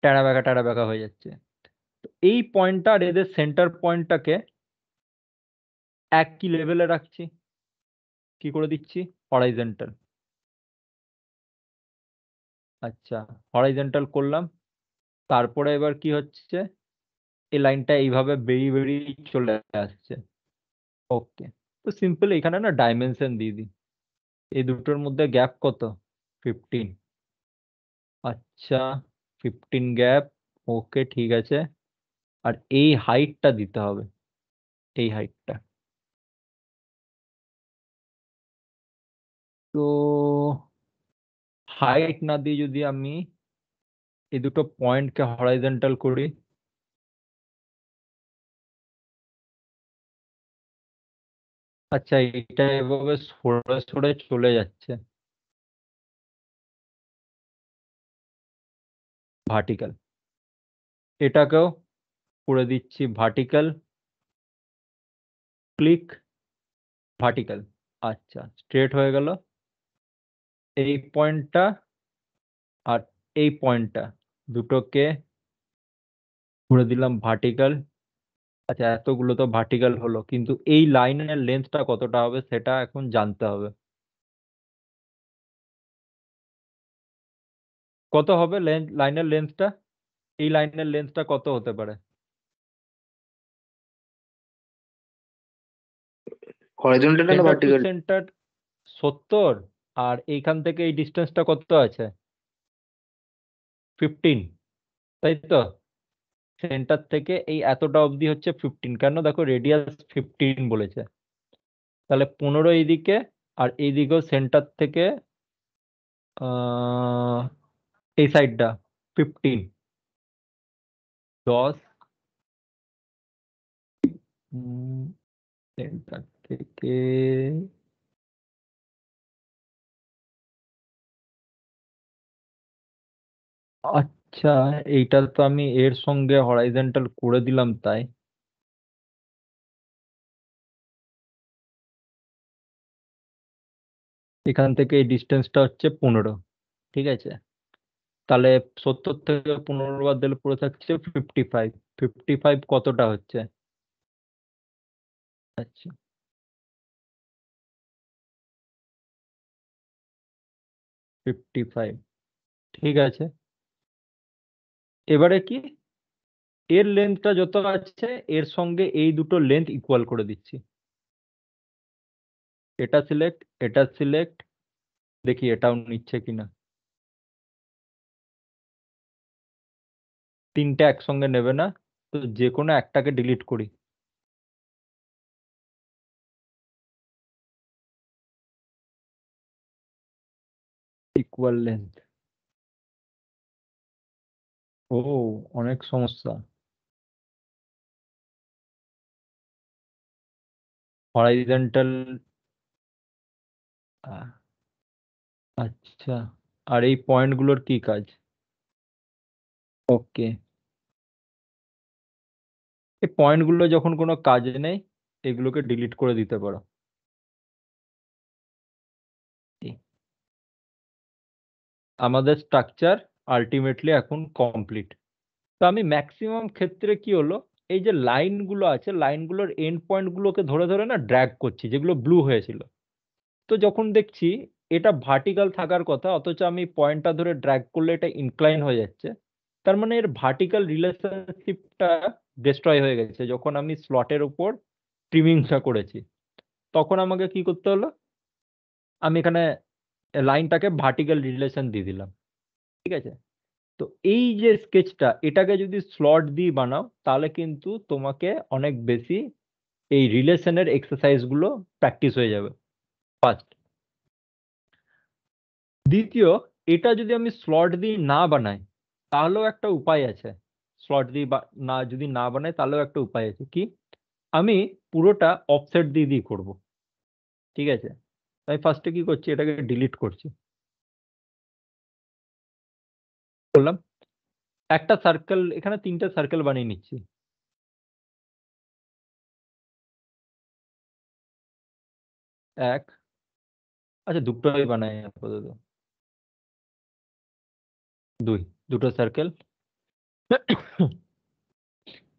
টেরা বেঁকা হয়ে যাচ্ছে। তো এই পয়েন্টটা আর এদের সেন্টার পয়েন্টটাকে একই লেভেলে রাখছি, কি করে দিচ্ছি, হরাইজন্টাল। আচ্ছা, হরাইজন্টাল করলাম, তারপরে এবার কি হচ্ছে, এই লাইনটা এইভাবে বেরিয়ে বেরিয়ে চলে আসছে, ওকে। তো সিম্পল এখানে না ডাইমেনশন দিয়ে দিই, এই দুটোর মধ্যে গ্যাপ কত, 15। আচ্ছা, 15 গ্যাপ, ওকে, ঠিক আছে। আর এই হাইটটা দিতে হবে, এই হাইটটা। তো হাইট না দিয়ে যদি আমি এই দুটো পয়েন্টকে হরাইজন্টাল করি, আচ্ছা, এটা এভাবে সরে সরে চলে যাচ্ছে ভার্টিক্যাল, এটাকেও করে দিচ্ছি ভার্টিক্যাল, ক্লিক, ভার্টিক্যাল। আচ্ছা, স্ট্রেট হয়ে গেল এই পয়েন্টটা আর এই পয়েন্টটা, দুটোকে করে দিলাম ভার্টিক্যাল। আচ্ছা, এতগুলো তো ভার্টিক্যাল হলো, কিন্তু এই লাইনের লেন্থটা কতটা হবে সেটা এখন জানতে হবে। কত হবে লাইনের লেন্থটা, এই লাইনের লেন্থটা কত হতে পারে? হরাইজন্টালটা না সেন্টার টু ভার্টিক্যাল? সেন্টার 70, আর এইখান থেকে এই ডিস্টেন্সটা কত আছে? 15, তাই তো? সেন্টার থেকে এই এতটা অবধি হচ্ছে 15, কেন দেখো রেডিয়াস 15 বলেছে, তাহলে 15 এইদিকে, আর এইদিকেও সেন্টার থেকে এই সাইডটা 15, 10 সেন্টার থেকে আচ্ছা, এইটা তো আমি এর সঙ্গে হরাইজন্টাল করে দিলাম, তাই এখান থেকে এই ডিস্টেন্সটা হচ্ছে 15, ঠিক আছে? তাহলে 70 থেকে 15 বাদ দিলে পুরো থাকছে 55। 55 কতটা হচ্ছে? আচ্ছা, 55, ঠিক আছে। এবারে কি, এর লেন্থটা যত আছে এর সঙ্গে এই দুটো লেন্থ ইকুয়াল করে দিচ্ছি। এটা সিলেক্ট, এটা সিলেক্ট, দেখি এটাও নিচ্ছে কিনা। তিনটে একসঙ্গে নেবে না, তো যে কোনো একটাকে ডিলিট করি। ইকুয়াল লেন্থ, ও অনেক সমস্যা। হরাইজন্টাল, আচ্ছা, আর এই পয়েন্টগুলোর কি কাজ? ওকে, এই পয়েন্টগুলো যখন কোনো কাজে নেই এগুলোকে ডিলিট করে দিতে পারো। এই, আমাদের স্ট্রাকচার আলটিমেটলি এখন কমপ্লিট। তো আমি ম্যাক্সিমাম ক্ষেত্রে কি হলো, এই যে লাইনগুলো আছে লাইনগুলোর এন্ড পয়েন্টগুলোকে ধরে ধরে না ড্র্যাগ করছি, যেগুলো ব্লু হয়েছিল। তো যখন দেখছি এটা ভার্টিক্যাল থাকার কথা, অথচ আমি পয়েন্টটা ধরে ড্র্যাগ করলে এটা ইনক্লাইন হয়ে যাচ্ছে, তার মানে এর ভার্টিক্যাল রিলেশনশিপটা ডিস্ট্রয় হয়ে গেছে যখন আমি স্লটের উপর ট্রিমিংটা করেছি। তখন আমাকে কি করতে হলো, আমি এখানে লাইনটাকে ভার্টিক্যাল রিলেশন দিয়ে দিলাম, ঠিক আছে? তো এই যে স্কেচটা, এটাকে যদি স্লট দিয়ে বানাও তাহলে কিন্তু তোমাকে অনেক বেশি এই রিলেশনের এক্সারসাইজ গুলো প্র্যাকটিস হয়ে যাবে, ফার্স্ট। দ্বিতীয়, এটা যদি আমি স্লট দিয়ে না বানাই তাহলেও একটা উপায় আছে। স্লট দিয়ে না যদি না বানাই তাহলেও একটা উপায় আছে, কি? আমি পুরোটা অফসেট দিয়ে দিয়ে করবো, ঠিক আছে? আমি ফার্স্টে কি করছি, এটাকে ডিলিট করছি, করলাম। একটা সার্কেল, এখানে তিনটে সার্কেল বানিয়ে নিচ্ছি। এক, আচ্ছা দুটোই বানাই আপাতত। দুই, দুটো সার্কেল,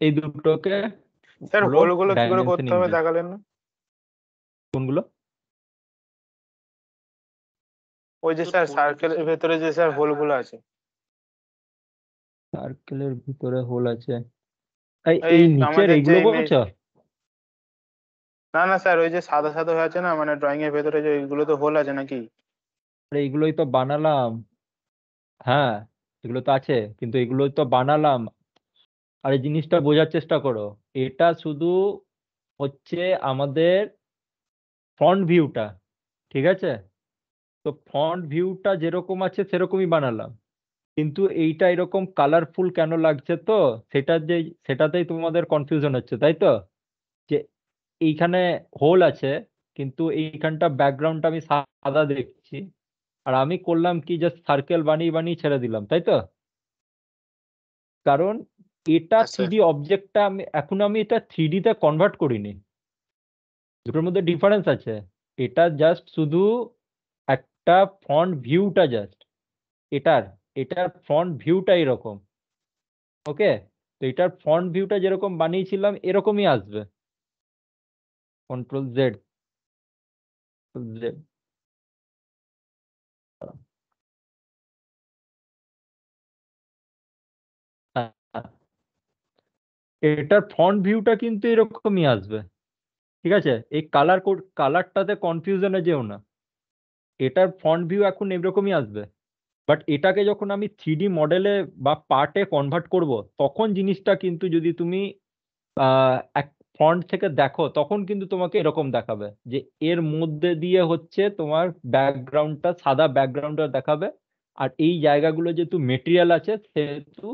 এই দুটোকে স্যার হলো হোলগুলো কি করে করতে ডাইমেনশনিং হবে দেয়। দেখালেন না? কোনগুলো? ওই যে স্যার সার্কেলের ভেতরে যে স্যার হোলগুলো আছে, সার্কেলের ভিতরে হোল আছে, এই এই এই নিচের আমাদের যে এইগুলো বলছো? না না স্যার, ওই যে সাদা সাদা হয়ে আছে না, মানে ড্রয়িং এর ভেতরে যে এইগুলো তো হোল আছে নাকি? আরে এইগুলোই তো বানালাম, হ্যাঁ এগুলো তো আছে, কিন্তু এগুলোই তো বানালাম। আর এই জিনিসটা বোঝার চেষ্টা করো, এটা শুধু হচ্ছে আমাদের ফ্রন্ট ভিউটা, ঠিক আছে? তো ফ্রন্ট ভিউটা যেরকম আছে সেরকমই বানালাম, কিন্তু এইটা এরকম কালারফুল কেন লাগছে, তো সেটা যে সেটাতেই তোমাদের কনফিউশন হচ্ছে, তাই তো? যে এইখানে হোল আছে কিন্তু এইখানটা ব্যাকগ্রাউন্ডটা আমি সাদা দেখছি, আর আমি করলাম কি, জাস্ট সার্কেল বানিয়ে বানিয়ে ছেড়ে দিলাম, তাই তো? কারণ এটা হ্যাঁ স্যার। 3D অবজেক্টটা আমি এটা 3D তে কনভার্ট করিনি, দুটোর মধ্যে ডিফারেন্স আছে। এটা জাস্ট শুধু একটা ফ্রন্ট ভিউটা, জাস্ট এটার এটার ফ্রন্ট ভিউটা এরকম, ওকে? তো এটার ফ্রন্ট ভিউটা যেরকম বানিয়েছিলাম এরকমই আসবে। কন্ট্রোল জেড, জেড, এটার ফ্রন্ট ভিউটা কিন্তু এরকমই আসবে, ঠিক আছে? এই কালারটাতে কনফিউশনে যেও না। এটার ফ্রন্ট ভিউ এখন এরকমই আসবে, বাট এটাকে যখন আমি 3D মডেলে বা পার্টে কনভার্ট করব, তখন জিনিসটা কিন্তু যদি তুমি এক ফ্রন্ট থেকে দেখো, তখন কিন্তু তোমাকে এরকম দেখাবে যে এর মধ্যে দিয়ে হচ্ছে তোমার ব্যাকগ্রাউন্ডটা, সাদা ব্যাকগ্রাউন্ডটা দেখাবে, আর এই জায়গাগুলো যেহেতু মেটেরিয়াল আছে সেহেতু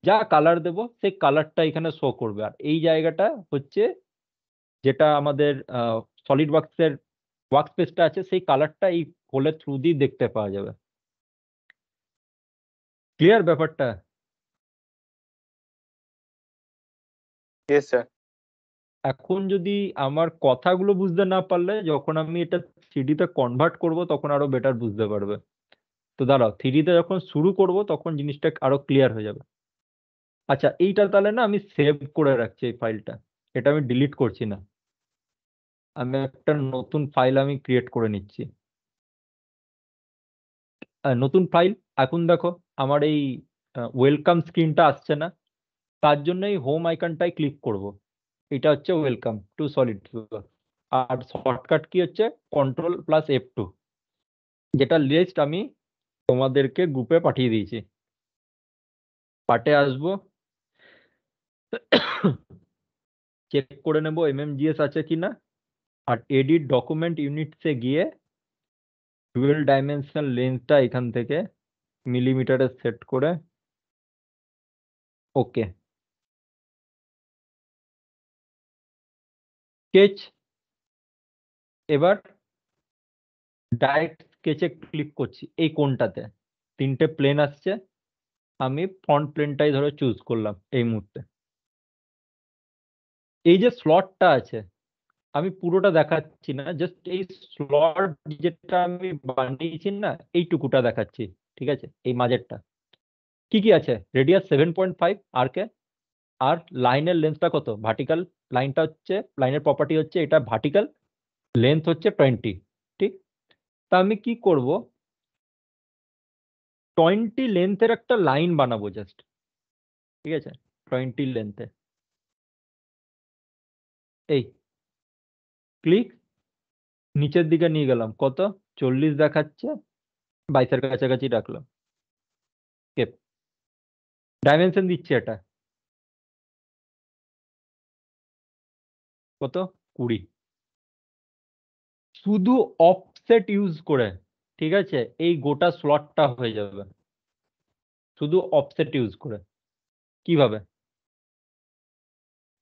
যা কালার দেব সেই কালারটা এখানে শো করবে। আর এই জায়গাটা হচ্ছে যেটা আমাদের সলিড ওয়ার্কসের ওয়ার্কস্পেসটা আছে, সেই কালারটা এই হোলের থ্রু দিয়ে দেখতে পাওয়া যাবে। ক্লিয়ার ব্যাপারটা? Yes sir. এখন যদি আমার কথাগুলো বুঝতে না পারলে, যখন আমি এটা 3D তে কনভার্ট করব তখন আরো বেটার বুঝতে পারবে। তো দাঁড়াও, 3D তে যখন শুরু করব তখন জিনিসটা আরো ক্লিয়ার হয়ে যাবে। আচ্ছা, এইটা তাহলে না আমি সেভ করে রাখছি এই ফাইলটা, এটা আমি ডিলিট করছি না। আমি একটা নতুন ফাইল আমি ক্রিয়েট করে নিচ্ছি। নতুন ফাইল। এখন দেখো আমার এই ওয়েলকাম স্ক্রিনটা আসছে না, তার জন্য এই হোম আইকনটায় ক্লিক করব। এটা হচ্ছে ওয়েলকাম টু সলিড, আর শর্টকাট কি হচ্ছে Ctrl+F2, যেটা লিস্ট আমি তোমাদেরকে গ্রুপে পাঠিয়ে দিয়েছি। পার্টে আসবো, চেক করে নেব MMGS আছে কিনা, আর এডিট ডকুমেন্ট ইউনিটসে গিয়ে ডুয়েল ডাইমেনশনাল লেন্সটা এখান থেকে মিলিমিটারে সেট করে ওকে। স্কেচ। এবার ডাইরেক্ট স্কেচে ক্লিক করছি এই কোণটাতে, 3টে প্লেন আসছে, আমি ফ্রন্ট প্লেনটাই ধরে চুজ করলাম এই মুহূর্তে। এই যে স্লটটা আছে, আমি পুরোটা দেখাচ্ছি না, জাস্ট এই স্লট যেটা আমি বানিয়েছি না, এইটুকুটা দেখাচ্ছি। ঠিক আছে? এই মাঝেরটা কি কি আছে? রেডিয়াস 7.5 আর্কে, আর লাইনের লেন্থটা কত? ভার্টিক্যাল লাইনটা হচ্ছে, লাইনের প্রপার্টি হচ্ছে এটা ভার্টিক্যাল, লেন্থ হচ্ছে 20। ঠিক? তা আমি কি করব, 20 লেন্থের একটা লাইন বানাবো জাস্ট। ঠিক আছে? 20 লেন্থে এই ক্লিক, নিচের দিকে নিয়ে গেলাম, কত? 40 দেখাচ্ছে, 22-এর কাছাকাছি রাখলাম। ডাইমেনশন দিচ্ছে এটা কত? 20। শুধু অফসেট ইউজ করে, ঠিক আছে, এই গোটা স্লটটা হয়ে যাবে শুধু অফসেট ইউজ করে। কিভাবে?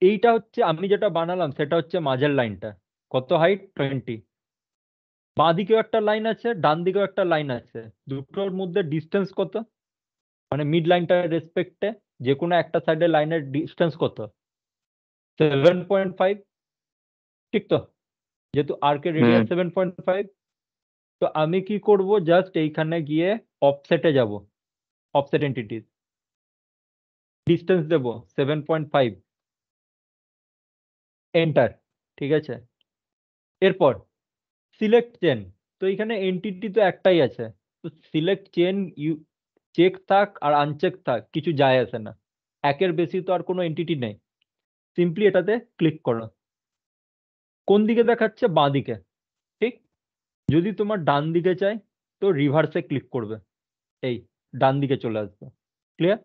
এইটা হচ্ছে আমি যেটা বানালাম, সেটা হচ্ছে মাঝের লাইনটা, কত হাইট? 20। বাঁ দিকেও একটা লাইন আছে, ডান দিকেও একটা লাইন আছে, দুটোর মধ্যে ডিস্টেন্স কত? মানে মিড লাইনটার রেসপেক্টে যে কোনো একটা সাইডের লাইনের ডিস্টেন্স কত? 7.5। ঠিক তো? যেহেতু আর্কের রেডিয়াস 7.5, তো আমি কি করব, জাস্ট এইখানে গিয়ে অফসেটে যাব, অফসেট এন্টিটিস, ডিস্টেন্স দেব 7.5, এন্টার। ঠিক আছে? এরপর সিলেক্ট চেন, তো এখানে এন্টিটি তো একটাই আছে, তো সিলেক্ট চেন চেক থাক আর আনচেক থাক কিছু যায় আসে না, একের বেশি তো আর কোনো এন্টিটি নেই। সিম্পলি এটাতে ক্লিক করো। কোন দিকে দেখাচ্ছে? বাঁ দিকে। ঠিক? যদি তোমার ডান দিকে চাই তো রিভার্সে ক্লিক করবে, এই ডান দিকে চলে আসবে। ক্লিয়ার?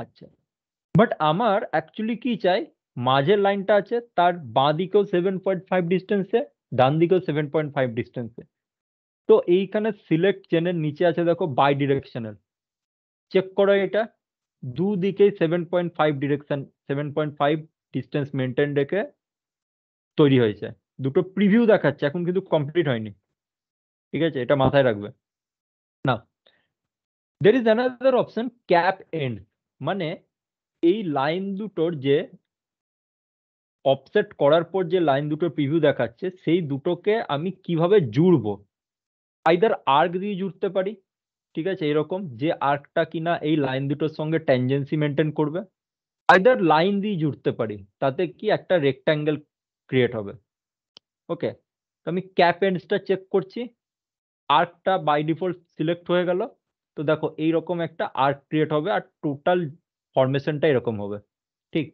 আচ্ছা, বাট আমার অ্যাকচুয়ালি কি চাই, মাঝের লাইনটা আছে তার বাঁ দিকেও 7.5 ডিস্টেন্সে, ডান দিকেও 7.5 ডিস্টেন্সে। তো এইখানে সিলেক্ট চেনের নিচে আছে দেখো বাই ডিরেকশনাল, চেক করো এটা, দুদিকেই 7.5 ডিরেকশন, 7.5 ডিস্টেন্স মেনটেন রেখে তৈরি হয়েছে। দুটো প্রিভিউ দেখাচ্ছে, এখন কিন্তু কমপ্লিট হয়নি। ঠিক আছে? এটা মাথায় রাখবে। না, there is another option, cap end, মানে এই লাইন দুটোর যে অফসেট করার পর যে লাইন দুটো প্রিভিউ দেখাচ্ছে, সেই দুটোকে আমি কিভাবে জুড়বো। আইদার আর্ক দিয়ে জুড়তে পারি, ঠিক আছে, এরকম যে আর্কটা কিনা এই লাইন দুটোর সঙ্গে ট্যানজেন্সি মেনটেন করবে, আইদার লাইন দিয়ে জুড়তে পারি, তাতে কি একটা রেক্ট্যাঙ্গেল ক্রিয়েট হবে। ওকে, তো আমি ক্যাপ এন্ডসটা চেক করছি, আর্কটা বাই ডিফল্ট সিলেক্ট হয়ে গেল। তো দেখো এইরকম একটা আর্ক ক্রিয়েট হবে, আর টোটাল ফরমেশনটা এরকম হবে। ঠিক?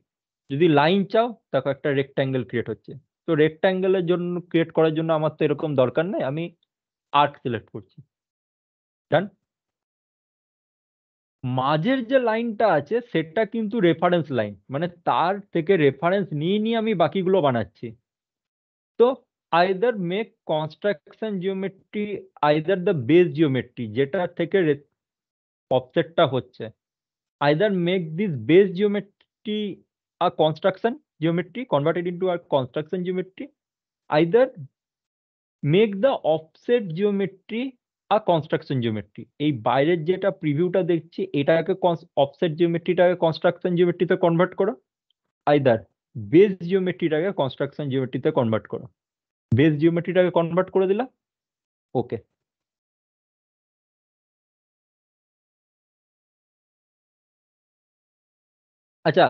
যদি লাইন চাও দেখো একটা রেক্ট্যাঙ্গেল ক্রিয়েট হচ্ছে। তো রেক্ট্যাঙ্গেলের জন্য ক্রিয়েট করার জন্য আমার তো এরকম দরকার নেই, আমি আর্ক সিলেক্ট করছি, ডান। মাঝের যে লাইনটা আছে সেটা কিন্তু রেফারেন্স লাইন, মানে তার থেকে রেফারেন্স নিয়ে নিয়ে আমি বাকিগুলো বানাচ্ছি। তো either make construction geometry, either the base geometry যেটা থেকে অফসেটটা হচ্ছে, either make this base geometry a construction geometry, converted into a construction geometry, either make the offset geometry a construction geometry। এই বাইরের যেটা প্রিভিউটা দেখছি এটাকে অফসেট জিওমেট্রিটাকে কনস্ট্রাকশন জিওমেট্রিতে কনভার্ট করো, either base জিওমেট্রিটাকে construction জিওমেট্রিতে convert করো। বেস জিওমেট্রিটাকে কনভার্ট করে দিলাম, ওকে। আচ্ছা,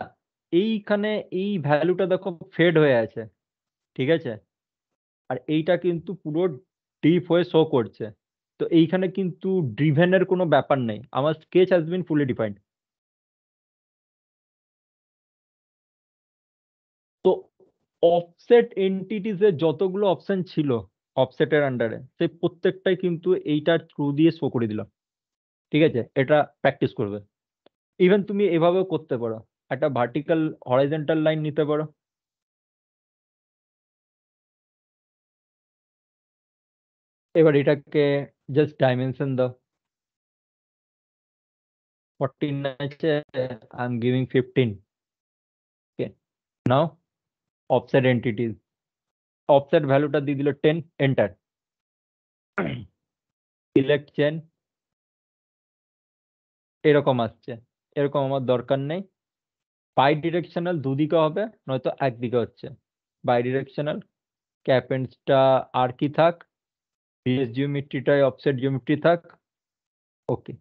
এইখানে এই ভ্যালুটা দেখো ফেড হয়ে আছে, ঠিক আছে, আর এইটা কিন্তু পুরো ডিপ হয়ে শো করছে। তো এইখানে কিন্তু ড্রিভেনের কোনো ব্যাপার নেই, আমার sketch has been fully defined. তো অফসেট এন্টিটিসের যতগুলো অপশন ছিল অফসেটের আন্ডারে, সেই প্রত্যেকটাই কিন্তু এইটার থ্রু দিয়ে শো করে দিলাম, ঠিক আছে। এটা প্র্যাকটিস করবে। ইভেন তুমি এভাবেও করতে পারো, একটা ভার্টিক্যাল হরাইজন্টাল লাইন নিতে পারো, এবার এটাকে জাস্ট ডাইমেনশন দাও। 14 আছে, I am giving 15, okay. Now offset entities, offset ভ্যালুটা দিয়ে দিল 10, এন্টার। সিলেক্ট চেন, এরকম আসছে, এরকম আমার দরকার নেই। বাই ডিরেকশনাল দুদিকে হবে, নয়তো একদিকে হচ্ছে। বাই ডিরেকশনাল ক্যাপেন্সটা আর কি থাক, বেস জিওমেট্রিটাই অফসেট জিওমেট্রি থাক, ওকে।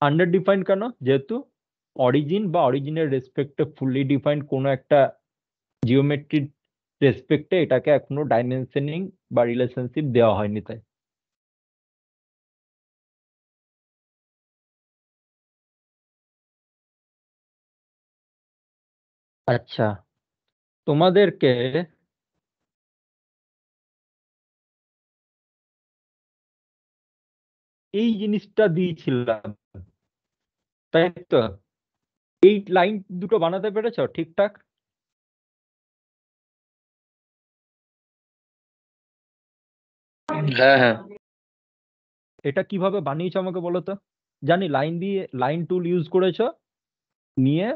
আন্ডার ডিফাইন্ড কেন? যেহেতু অরিজিন বা অরিজিনের রেসপেক্টে ফুললি ডিফাইন্ড কোনো একটা জিওমেট্রির রেসপেক্টে এটাকে এখনো ডাইমেনশনিং বা রিলেশনশিপ দেওয়া হয়নি, তাই। আচ্ছা, তোমাদেরকে এই জিনিসটা দিয়েছিলাম, তাই তো? এই লাইন দুটো বানাতে পেরেছো ঠিকঠাক? হ্যাঁ হ্যাঁ, এটা কিভাবে বানিয়েছো আমাকে বলো তো। জানি লাইন দিয়ে লাইন টুল ইউজ করেছো, নিয়ে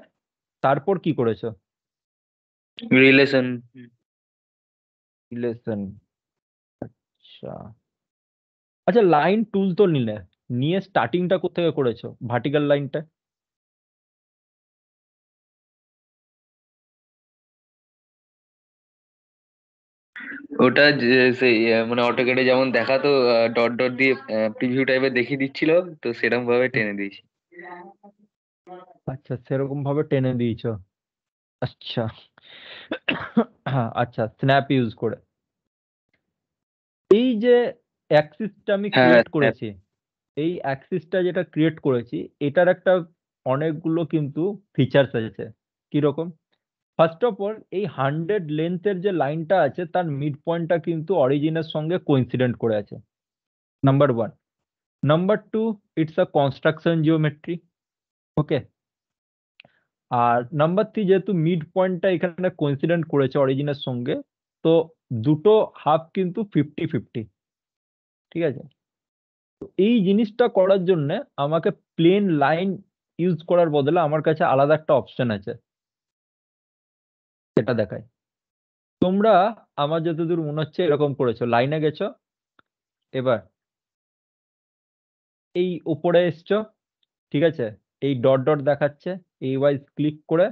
তারপর কি করেছো? রিলেশন। রিলেশন, আচ্ছা। আচ্ছা, লাইন টুল তো নিলে, নিয়ে স্টার্টিংটা কোথেকে করেছো ভার্টিক্যাল লাইনটা? ওটা সেই মানে অটোকেটে যেমন দেখাতো ডট ডট দিয়ে প্রিভিউ টাইপের দেখিয়ে দিচ্ছিল, তো সেরকম ভাবে টেনে দিয়েছি। আচ্ছা, সেরকম ভাবে টেনে দিয়েছো, আচ্ছা। আচ্ছা, স্ন্যাপ ইউজ করে এই যে অ্যাক্সিসটা আমি হ্যাঁ ক্রিয়েট করেছি, এই অ্যাক্সিসটা যেটা ক্রিয়েট করেছি এটার একটা অনেকগুলো কিন্তু ফিচার্স আছে। কিরকম? ফার্স্ট অফ অল, এই 100 লেন্থের যে লাইনটা আছে তার মিড পয়েন্টটা কিন্তু অরিজিনের সঙ্গে কোইন্সিডেন্ট করে আছে, number one. Number two, it's a construction geometry, okay. আর নাম্বার থ্রি, যেহেতু মিড পয়েন্টটা এখানে কোইন্সিডেন্ট করেছে অরিজিনের সঙ্গে, তো দুটো হাফ কিন্তু 50-50, ঠিক আছে। তো এই জিনিসটা করার জন্য আমাকে প্লেন লাইন ইউজ করার বদলে আমার কাছে আলাদা একটা অপশন আছে, সেটা দেখায়। তোমরা আমার যতদূর মনে হচ্ছে এরকম করেছো, লাইনে গেছো, এবার এই উপরে এসছো, ঠিক আছে, এই ডট ডট দেখাচ্ছে, এই ওয়াইজ ক্লিক করে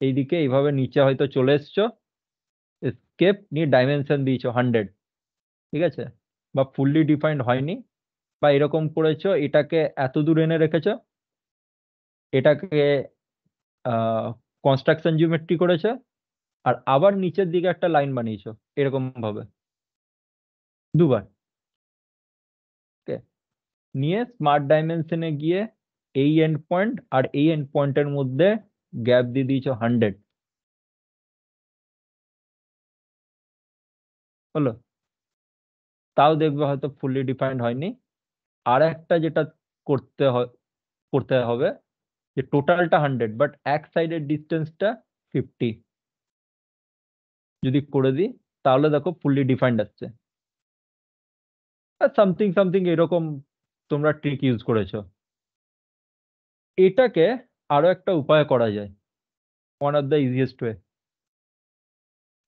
এইদিকে এইভাবে নিচে হয়তো চলে এসছো, স্কেপ নিয়ে ডাইমেনশন দিয়েছো 100, ঠিক আছে, বা ফুললি ডিফাইন্ড হয়নি, বা এরকম করেছো, এটাকে এত দূর এনে রেখেছো, এটাকে কনস্ট্রাকশন জিওমেট্রি করেছো, আর আবার নিচের দিকে একটা লাইন বানিয়েছো এরকম ভাবে দুবার, ওকে। নিয়ে স্মার্ট ডাইমেনশনে গিয়ে এই এন্ড পয়েন্ট আর এই এন্ড পয়েন্টের মধ্যে গ্যাপ দিয়ে দিয়েছো 100, হলো, তাও দেখবে হয়তো ফুললি ডিফাইন্ড হয়নি। আর একটা যেটা করতে হবে যে টোটালটা 100 বাট এক সাইডের ডিস্টেন্সটা 50 যদি করে দিই, তাহলে দেখো ফুললি ডিফাইন্ড আসছে। আর সামথিং সামথিং এরকম তোমরা ট্রিক ইউজ করেছো। এটাকে আরো একটা উপায় করা যায়, one of the easiest way.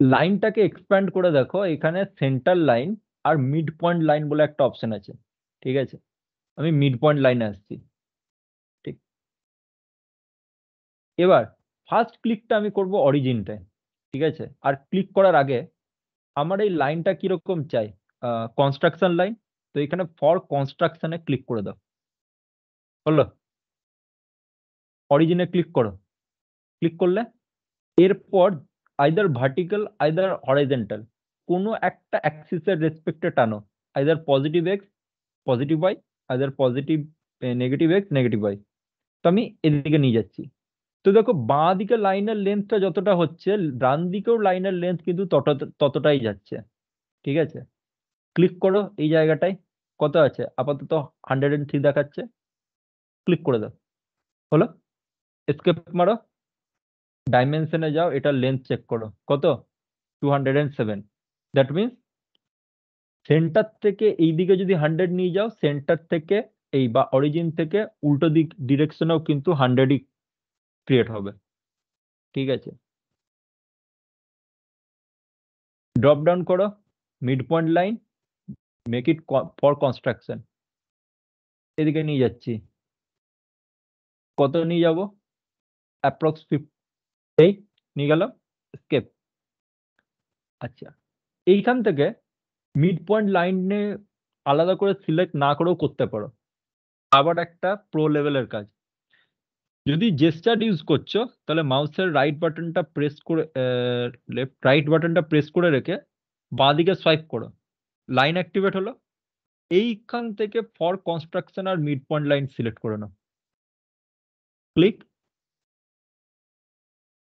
লাইনটাকে এক্সপ্যান্ড করে দেখো, এখানে সেন্টার লাইন আর মিড পয়েন্ট লাইন বলে একটা অপশন আছে, ঠিক আছে? আমি মিড পয়েন্ট লাইনে আসছি, ঠিক। এবার ফার্স্ট ক্লিকটা আমি করব অরিজিনটায়, ঠিক আছে? আর ক্লিক করার আগে আমার এই লাইনটা কিরকম চাই, কনস্ট্রাকশন লাইন, তো এখানে ফর কনস্ট্রাকশনে ক্লিক করে দাও। হলো, অরিজিনে ক্লিক করো। ক্লিক করলে এরপর আইদার ভার্টিক্যাল আইদার হরাইজন্টাল কোনো একটা অ্যাক্সিসের রেসপেক্টে টানো, either positive x positive y, either positive negative x negative y. তো আমি এদিকে নিয়ে যাচ্ছি। তো দেখো বাঁ দিকে লাইনের লেন্থটা যতটা হচ্ছে, ডান দিকেও লাইনের লেন্থ কিন্তু ততটাই যাচ্ছে, ঠিক আছে? ক্লিক করো এই জায়গাটায়, কত আছে আপাতত 103 দেখাচ্ছে, ক্লিক করে দাও। হলো, এসকেপ মারো, ডাইমেনশনে যাও, এটা লেন্থ চেক করো কত, 207। দ্যাট মিনস সেন্টার থেকে এই দিকে যদি 100 নিয়ে যাও, সেন্টার থেকে এই বা অরিজিন থেকে উল্টো দিক ডিরেকশনেও কিন্তু 100ই ক্রিয়েট হবে, ঠিক আছে? ড্রপ ডাউন করো, mid point line, make it for construction, এদিকে নিয়ে যাচ্ছি। কত নিয়ে যাব, অ্যাপ্রক্স 58 নিয়ে গেলাম, স্কেপ। আচ্ছা, এইখান থেকে মিড পয়েন্ট লাইনে আলাদা করে সিলেক্ট না করেও করতে পারো। আবার একটা প্রো লেভেলের কাজ, যদি জেস্টার ইউজ করছো তাহলে মাউসের রাইট বাটনটা প্রেস করে লেফট রাইট বাটনটা প্রেস করে রেখে বাঁ দিকে সোয়াইপ করো, লাইন অ্যাক্টিভেট হলো। এইখান থেকে ফর কনস্ট্রাকশন আর মিড পয়েন্ট লাইন সিলেক্ট করে নাও, ক্লিক,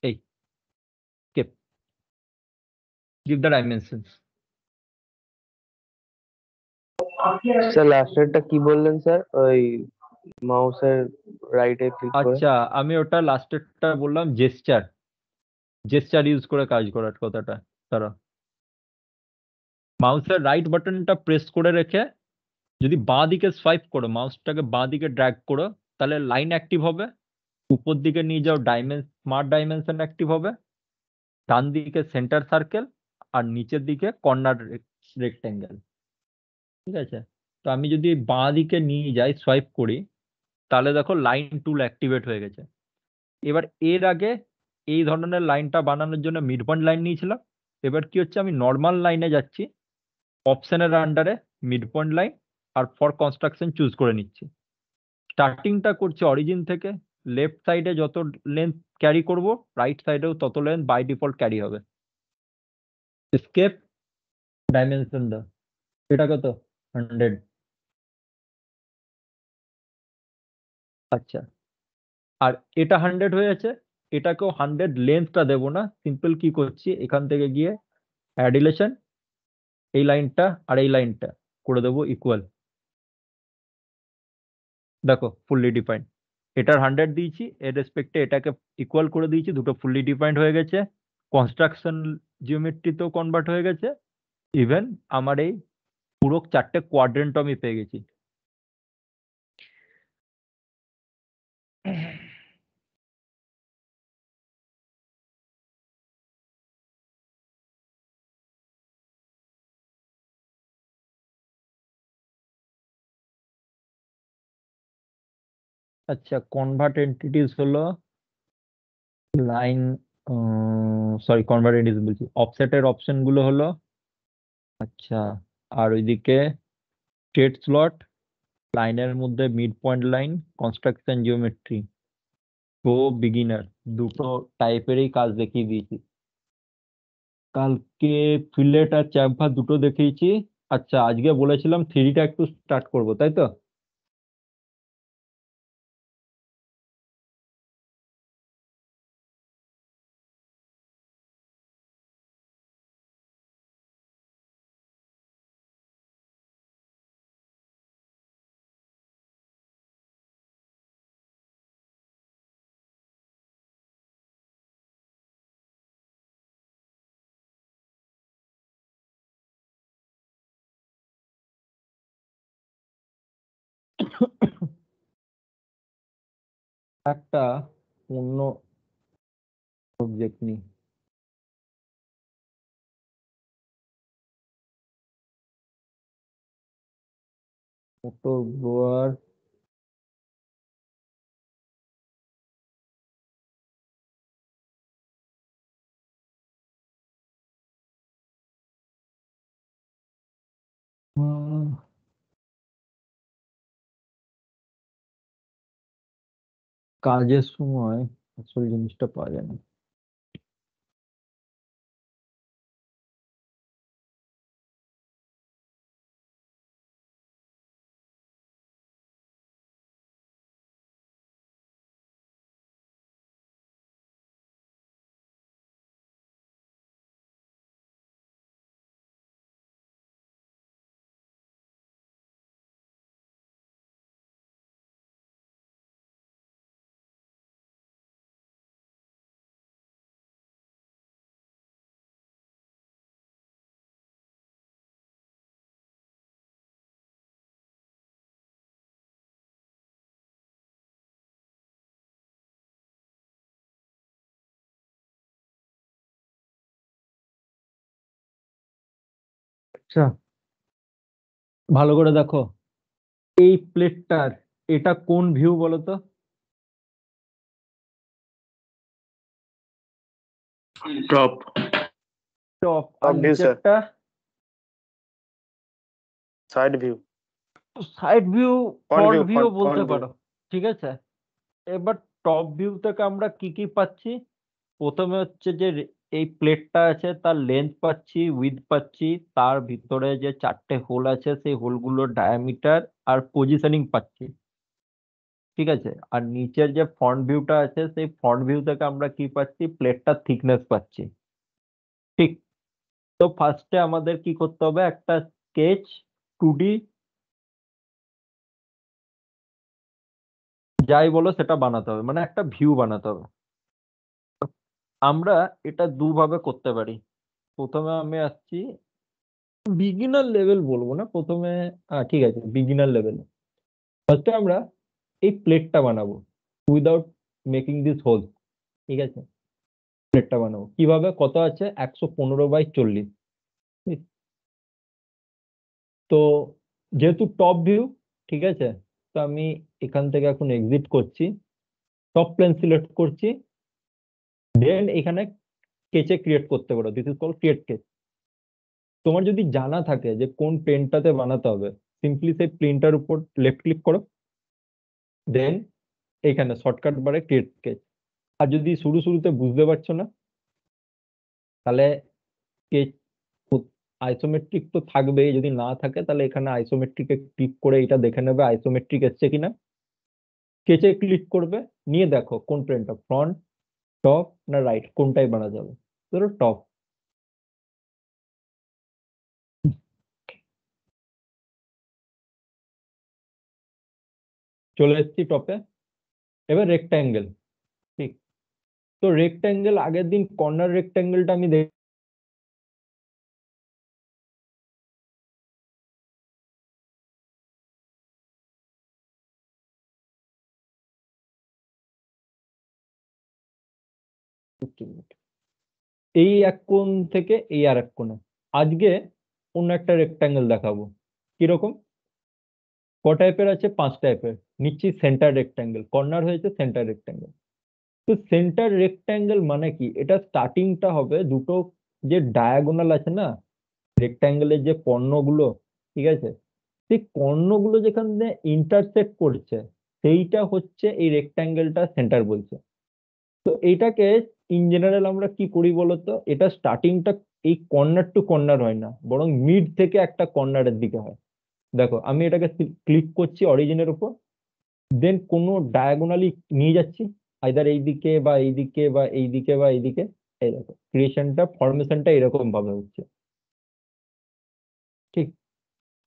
এই escape, give the dimensions. Sir লাস্টেরটা কি বললেন স্যার? ওই মাউসের রাইটে ক্লিক করে? আচ্ছা, আমি ওটা লাস্টেরটা বললাম জেস্টার, জেস্টার ইউজ করে কাজ করার কথাটা। তারা মাউসের রাইট বাটনটা প্রেস করে রেখে যদি বাঁ দিকে সোয়াইপ করো, মাউসটাকে বাঁ দিকে ড্র্যাগ করো, তাহলে লাইন অ্যাক্টিভ হবে। উপর দিকে নিয়ে যাও, স্মার্ট ডাইমেনশন অ্যাক্টিভ হবে। ডান দিকে সেন্টার সার্কেল, আর নিচের দিকে কর্নার রেক্টেঙ্গেল, ঠিক আছে? তো আমি যদি বাঁ দিকে নিয়ে যাই, সোয়াইপ করি, তাহলে দেখো লাইন টুল অ্যাক্টিভেট হয়ে গেছে। এবার এর আগে এই ধরনের লাইনটা বানানোর জন্য মিড পয়েন্ট লাইন নিয়েছিলাম। এবার কি হচ্ছে, আমি নর্মাল লাইনে যাচ্ছি, অপশনের আন্ডারে মিড পয়েন্ট লাইন আর ফর কনস্ট্রাকশন চুজ করে নিচ্ছি। স্টার্টিংটা করছি অরিজিন থেকে, লেফট সাইডে যত লেন্থ ক্যারি করব, রাইট সাইডেও তত লেন্থ বাই ডিফল্ট ক্যারি হবে। স্কেপ, ডাইমেনশন দাও, এটা কত, 100। আচ্ছা, আর এটা 100 হয়ে আছে, এটাকেও 100 লেন্থটা দেবো না, সিম্পল কি করছি, এখান থেকে গিয়ে অ্যাডিলেশন, এই লাইনটা আর এই লাইনটা করে দেবো ইকুয়াল। দেখো ফুললি ডিফাইন্ড, এটার 100 দিয়েছি, এর রেসপেক্টে এটাকে ইকুয়াল করে দিয়েছি, দুটো ফুললি ডিফাইন্ড হয়ে গেছে। কনস্ট্রাকশন জিওমেট্রিতেও কনভার্ট হয়ে গেছে। ইভেন আমার এই পুরো 4টে কোয়াড্রেন্ট আমি পেয়ে গেছি। আচ্ছা, কনভার্ট এন্টিটিস হলো লাইন, সরি কনভার্ট এন্টিটিস বলছি, অফসেটের অপশন গুলো হলো, আচ্ছা, আর ওইদিকে স্টেট স্লট, লাইনের মধ্যে mid point line, construction geometry, pro beginner, দুটো টাইপেরই কাজ দেখিয়ে দিয়েছি। কালকে ফিলেট আর চ্যাম্পার দুটো দেখিয়েছি। আচ্ছা, আজকে বলেছিলাম থ্রিটা একটু স্টার্ট করবো, তাই তো? একটা অন্য সাবজেক্ট নিই। মোটর ব্লোয়ার, কাজের সময় আসল জিনিসটা পাওয়া যায় না। আচ্ছা, ভালো করে দেখো, এই প্লেটটার এটা কোন ভিউ বলো তো? টপ। টপ। আর Top view, sir. নিচেরটা side view, side view, front front view, view বলতে ফ্রন্ট ভিউ। পারো। ঠিক আছে, এবার টপ ভিউ থেকে আমরা কি কি পাচ্ছি? প্রথমে হচ্ছে যে এই প্লেটটা আছে তার লেন্থ পাচ্ছি, উইথ পাচ্ছি, তার ভিতরে যে চারটে হোল আছে সেই হোলগুলোর ডায়ামিটার আর পজিশনিং পাচ্ছি। ঠিক আছে, আর নিচের যে ফ্রন্ট ভিউটা আছে সেই ফ্রন্ট ভিউ থেকে আমরা কি পাচ্ছি? প্লেটটার থিকনেস পাচ্ছি। ঠিক, তো ফার্স্টে আমাদের কি করতে হবে? একটা স্কেচ 2D যাই বলো সেটা বানাতে হবে, মানে একটা ভিউ বানাতে হবে। আমরা এটা দুভাবে করতে পারি। প্রথমে আমি আসছি, বিগিনার লেভেল বলবো না প্রথমে, ঠিক আছে বিগিনার লেভেল। ফার্স্টে আমরা এই প্লেটটা বানাবো উইদাউট মেকিং দিস হোল। ঠিক আছে, প্লেটটা বানাবো কিভাবে? কত আছে? 115/40। তো যেহেতু টপ ভিউ, ঠিক আছে, তো আমি এখান থেকে এখন এক্সিট করছি, টপ প্লেন সিলেক্ট করছি, দেন এখানে স্কেচে ক্রিয়েট করতে পারো, this is call create sketch. তোমার যদি জানা থাকে যে কোন পেনটাতে বানাতে হবে, সিম্পলি সেই প্লেনটার উপর লেফট ক্লিক করো, দেন এখানে শর্টকাট বারে ক্রিয়েট স্কেচ। আর যদি শুরুতে বুঝতে পারছো না, তাহলে স্কেচ আইসোমেট্রিক তো থাকবেই, যদি না থাকে তাহলে এখানে আইসোমেট্রিকে ক্লিক করে এটা দেখে নেবে আইসোমেট্রিক এসছে কিনা। স্কেচে ক্লিক করবে, নিয়ে দেখো কোন প্লেনটা, ফ্রন্ট, টপ না রাইট, কোনটাই বানা যাবে। ধরো টপ। চলে এসেছি টপে। এবার রেক্টাঙ্গেল। ঠিক, তো রেক্টাঙ্গেল আগের দিন কর্নার রেক্টাঙ্গেলটা আমি এই এক কোণ থেকে এই আর এক কোণে। আজকে অন্য একটা রেক্টাঙ্গেল দেখাবো। কিরকম? ক টাইপের আছে? 5 টাইপের। নিচ্ছি সেন্টার রেক্টাঙ্গেল, কর্নার হয়েছে সেন্টার রেক্টাঙ্গেল। তো সেন্টার রেক্টাঙ্গেল মানে কি? এটা স্টার্টিংটা হবে দুটো যে ডায়াগোনাল আছে না রেক্টাঙ্গেলের যে কর্ণগুলো, ঠিক আছে, সেই কর্ণগুলো যেখানে ইন্টারসেক্ট করছে সেইটা হচ্ছে এই রেক্টাঙ্গেলটা সেন্টার বলছে। তো এইটাকে ইন জেনারেল আমরা কি করি বলতো? এটা স্টার্টিংটা এই কর্নার টু কর্নার হয় না, বরং মিড থেকে একটা কর্নারের দিকে হয়। দেখো আমি এটাকে ক্লিক করছি অরিজিনের উপর, দেন কোনো ডায়াগোনালি নিয়ে যাচ্ছি, আইদার এইদিকে বা এইদিকে বা এইদিকে বা এইদিকে। এই দেখো ক্রিয়েশনটা, ফরমেশনটা এরকম ভাবে হচ্ছে। ঠিক,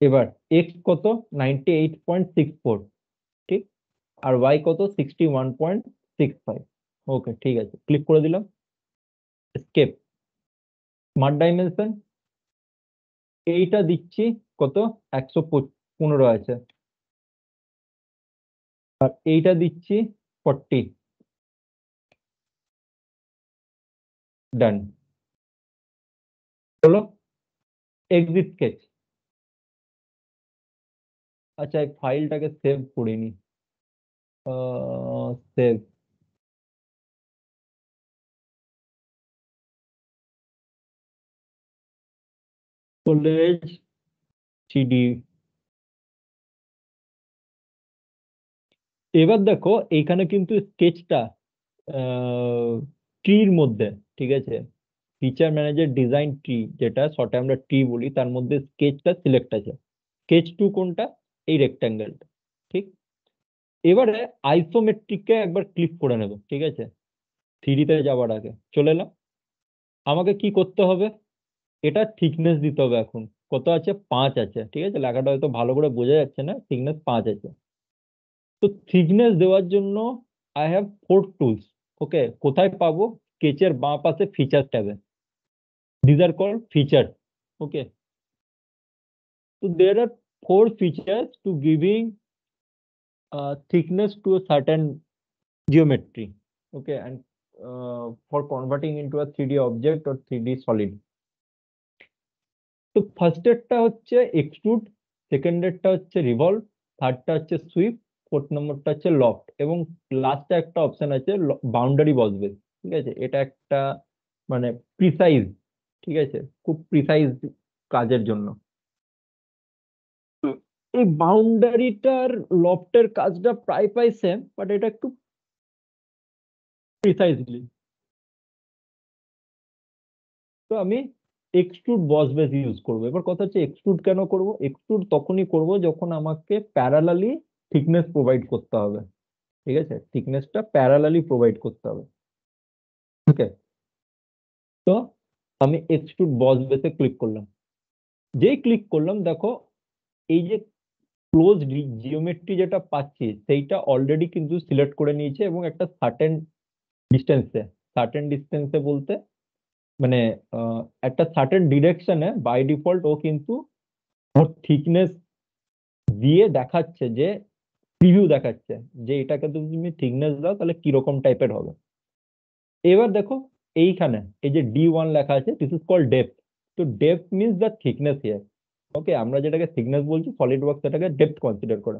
এবার এক্স কত? 98.64। ঠিক, আর ওয়াই কত? 61.65। ওকে, ঠিক আছে, ক্লিক করে দিলাম, স্কেপ, স্মার্ট ডাইমেনশন এইটা দিচ্ছি কত? 115 আছে। আর এইটা দিচ্ছি 40 ডান। হলো এক্সিট স্কেচ। আচ্ছা এই ফাইলটাকে সেভ করিনি, সেভ। College CD. এবার দেখো এইখানে কিন্তু স্কেচটা ট্রির মধ্যে, ঠিক আছে, ফিচার ম্যানেজার ডিজাইন ট্রি, যেটা শর্টে আমরা ট্রি বলি, তার মধ্যে স্কেচটা সিলেক্ট আছে। স্কেচ টু কোনটা? এই রেক্ট্যাঙ্গেলটা, ঠিক। এবারে আইসোমেট্রিককে একবার ক্লিক করে নেব, ঠিক আছে, থ্রিডিতে যাওয়ার আগে চলে এলাম। আমাকে কি করতে হবে? এটা থিকনেস দিতে হবে। এখন কত আছে? 5 আছে, ঠিক আছে, লেখাটা হয়তো ভালো করে বোঝা যাচ্ছে না, থিকনেস 5 আছে। তো থিকনেস দেওয়ার জন্য আই হ্যাভ 4 টুলস। ওকে, কোথায় পাবো? স্কেচের বাঁ পাশে ফিচার ট্যাবে। This are called feature. Okay, so there are 4 features to giving thickness to a certain geometry. Okay, and for converting into a 3D object or 3D solid. তো first এরটা হচ্ছে extrude, second এরটা হচ্ছে revolve, থার্ডটা হচ্ছে sweep, fourth নম্বরটা হচ্ছে loft, এবং লাস্টে একটা option আছে বাউন্ডারি বসবে, ঠিক আছে। এটা একটা মানে প্রিসাইজ, ঠিক আছে, খুব প্রিসাইজ কাজের জন্য। এই বাউন্ডারিটার লফটের কাজটা প্রায় প্রায় সেম, বাট এটা একটু প্রিসাইজলি। তো আমি এক্সট্রুড বস বেস ইউজ করবো। এবার কথা হচ্ছে এক্সট্রুড কেন করব? এক্সট্রুড তখনই করব যখন আমাকে প্যারালালি থিকনেস প্রোভাইড করতে হবে, ঠিক আছে, থিকনেসটা প্যারালালি প্রোভাইড করতে হবে। ওকে, তো আমি এক্সট্রুড বস বেসে ক্লিক করলাম। যেই ক্লিক করলাম দেখো এই যে ক্লোজ জিওমেট্রি যেটা পাচ্ছি সেইটা অলরেডি কিন্তু সিলেক্ট করে নিয়েছে, এবং একটা সার্টেন ডিস্টেন্সে বলতে মানে একটা সার্টেন ডিরেকশনে বাই ডিফল্ট ও কিন্তু ওর থিকনেস দিয়ে দেখাচ্ছে, যে প্রিভিউ দেখাচ্ছে যে এটাকে তুমি থিকনেস দাও তাহলে কিরকম টাইপের হবে। এবার দেখো এইখানে এই যে D1 লেখা আছে, দিস ইজ কল্ড ডেপথ। তো depth means the thickness here. Okay, আমরা যেটাকে থিকনেস বলছি সলিড ওয়ার্কস এটাকে ডেপথ কনসিডার করে।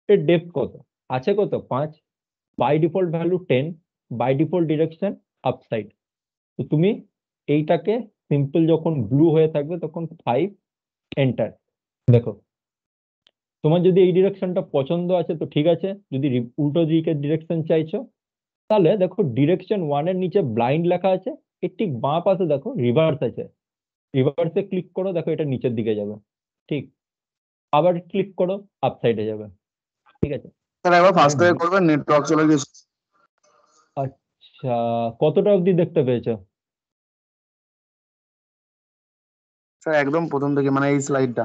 এর ডেপথ কত আছে? কত? 5। By default value 10, by default direction upside. তো তুমি এইটাকে সিম্পল যখন ব্লু হয়ে থাকবে তখন 5 এন্টার। দেখো তোমার যদি এই ডিরেকশনটা পছন্দ আছে তো ঠিক আছে, যদি উল্টো দিকের ডিরেকশন চাইছো তাহলে দেখো ডিরেকশন 1 এর নিচে ব্লাইন্ড লেখা আছে, এর ঠিক বাঁ পাশে দেখো রিভার্স আছে, রিভার্সে ক্লিক করো, দেখো এটা নিচের দিকে যাবে, ঠিক। আবার ক্লিক করো, আপ সাইডে যাবে, ঠিক আছে। স্যার একবার ফার্স্ট থেকে করবেন, নেটওয়ার্ক চলে গেছে। আচ্ছা, কতটা অবধি দেখতে পেয়েছো? স্যার একদম প্রথম থেকে, মানে এই স্লাইডটা।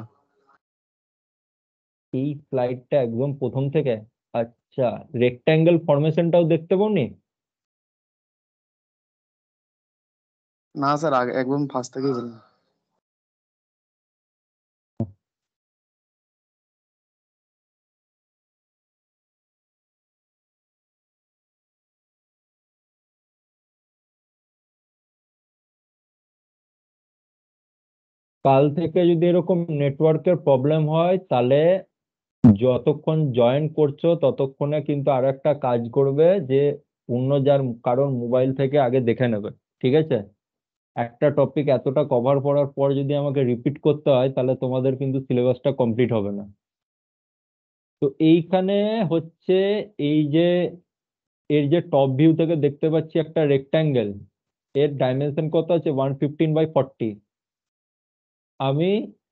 এই স্লাইডটা একদম প্রথম থেকে? আচ্ছা, রেক্ট্যাঙ্গেল ফরমেশনটাও দেখতে পাওনি? না স্যার, আগে একদম ফার্স্ট থেকেই বলুন। কাল থেকে যদি এরকম নেটওয়ার্কের প্রবলেম হয় তাহলে যতক্ষণ জয়েন করছো ততক্ষণে কিন্তু আর একটা কাজ করবে, যে অন্য যার কারোর মোবাইল থেকে আগে দেখে নেবে, ঠিক আছে। একটা টপিক এতটা কভার করার পর যদি আমাকে রিপিট করতে হয় তাহলে তোমাদের কিন্তু সিলেবাসটা কমপ্লিট হবে না। তো এইখানে হচ্ছে এই যে এর যে টপ ভিউ থেকে দেখতে পাচ্ছি একটা রেক্ট্যাঙ্গেল, এর ডাইমেনশন কত আছে? 115/40। আমি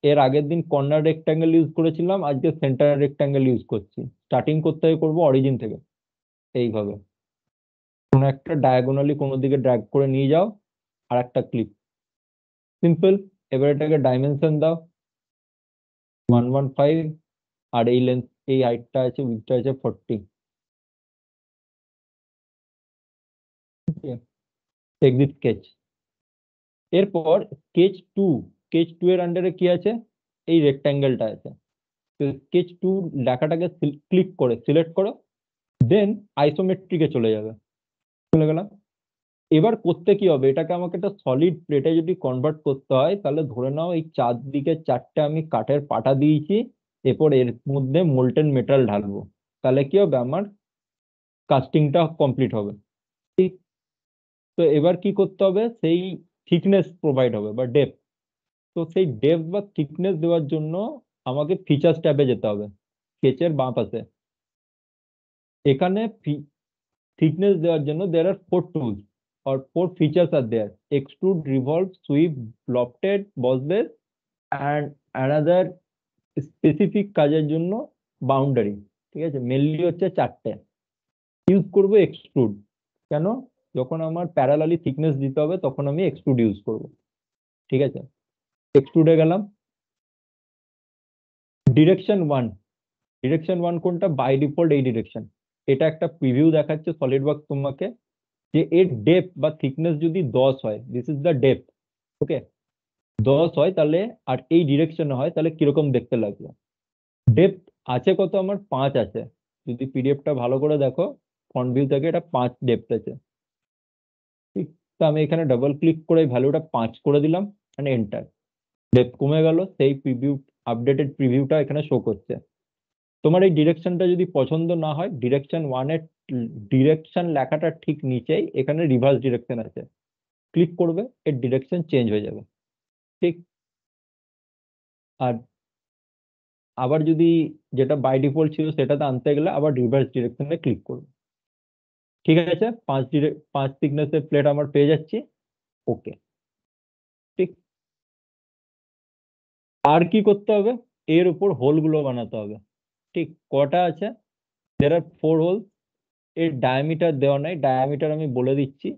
এর আগের দিন কর্নার রেক্ট্যাঙ্গেল ইউজ করেছিলাম, আজকে সেন্টার রেক্ট্যাঙ্গেল ইউজ করছি। স্টার্টিং করতে হবে করবো অরিজিন থেকে, এইভাবে কোনো একটা ডায়াগোনালি কোনো দিকে ড্র্যাগ করে নিয়ে যাও, আর একটা ক্লিক, সিম্পল। এবার এটাকে ডাইমেনশন দাও 115, আর এই লেন্থ এই হাইটটা আছে, উইডথটা আছে 40। Exit sketch. এরপর স্কেচ টু এর আন্ডারে কি আছে? এই রেক্ট্যাঙ্গেলটা আছে। তো স্কেচ টু লেখাটাকে ক্লিক করে সিলেক্ট করো, দেন আইসোমেট্রিকে চলে যাবে। চলে গেলাম। এবার করতে কি হবে, এটাকে আমাকে একটা সলিড প্লেটে যদি কনভার্ট করতে হয় তাহলে ধরে নাও এই চারদিকে চারটে আমি কাঠের পাটা দিয়েছি, এরপর এর মধ্যে মোল্টেন মেটাল ঢালবো, তাহলে কি হবে, আমার কাস্টিংটা কমপ্লিট হবে। ঠিক। তো এবার কি করতে হবে, সেই থিকনেস প্রোভাইড হবে বা ডেপথ। তো সেই ডেপথ বা থিকনেস দেওয়ার জন্য আমাকে ফিচার্স ট্যাবে যেতে হবে, স্কেচের বাঁ পাশে। এখানে থিকনেস দেওয়ার জন্য দেয়ার আর 4 tools or 4 features are there: extrude, revolve, sweep, lofted, boss base and another specific কাজের জন্য বাউন্ডারি। ঠিক আছে, মেনলি হচ্ছে চারটে। ইউজ করব এক্সট্রুড। কেন? যখন আমার প্যারালালি থিকনেস দিতে হবে তখন আমি এক্সট্রুড ইউজ করব। ঠিক আছে, এক্সট্রুডে গেলাম। ডিরেকশন ওয়ান কোনটা? বাই ডিফল্ট এই ডিরেকশন। এটা একটা প্রিভিউ দেখাচ্ছে সলিডওয়ার্কস তোমাকে, যে এর ডেপথ বা থিকনেস যদি 10 হয়, দিস ইজ দ্য ডেপথ। ওকে, 10 হয় তাহলে, আর এই ডিরেকশনে হয় তাহলে কিরকম দেখতে লাগবে। ডেপথ আছে কত আমার? 5 আছে। যদি পিডিএফটা ভালো করে দেখো, ফ্রন্ট ভিউ থেকে, এটা 5 ডেপথ আছে। ঠিক। তো আমি এখানে ডাবল ক্লিক করে ভ্যালুটা 5 করে দিলাম, মানে এন্টার। ডেপথ কমে গেল, সেই প্রিভিউ, আপডেটেড প্রিভিউটা এখানে শো করছে। তোমার এই ডিরেকশনটা যদি পছন্দ না হয়, ডিরেকশন 1 এর ডিরেকশন লেখাটা ঠিক নিচেই এখানে রিভার্স ডিরেকশন আছে, ক্লিক করবে, এর ডিরেকশন চেঞ্জ হয়ে যাবে। ঠিক। আর আবার যদি যেটা বাই ডিফল্ট ছিল সেটাতে আনতে গেলে আবার রিভার্স ডিরেকশনে ক্লিক করবে। ঠিক আছে, 5 থিকনেসের প্লেট আমার পেয়ে যাচ্ছি। ওকে। ঠিক। আর কি করতে হবে, এর উপর হোলগুলো বানাতে হবে। ঠিক। কটা আছে? দের আর 4 হোল। এর ডায়ামিটার দেওয়া নাই, ডায়ামিটার আমি বলে দিচ্ছি।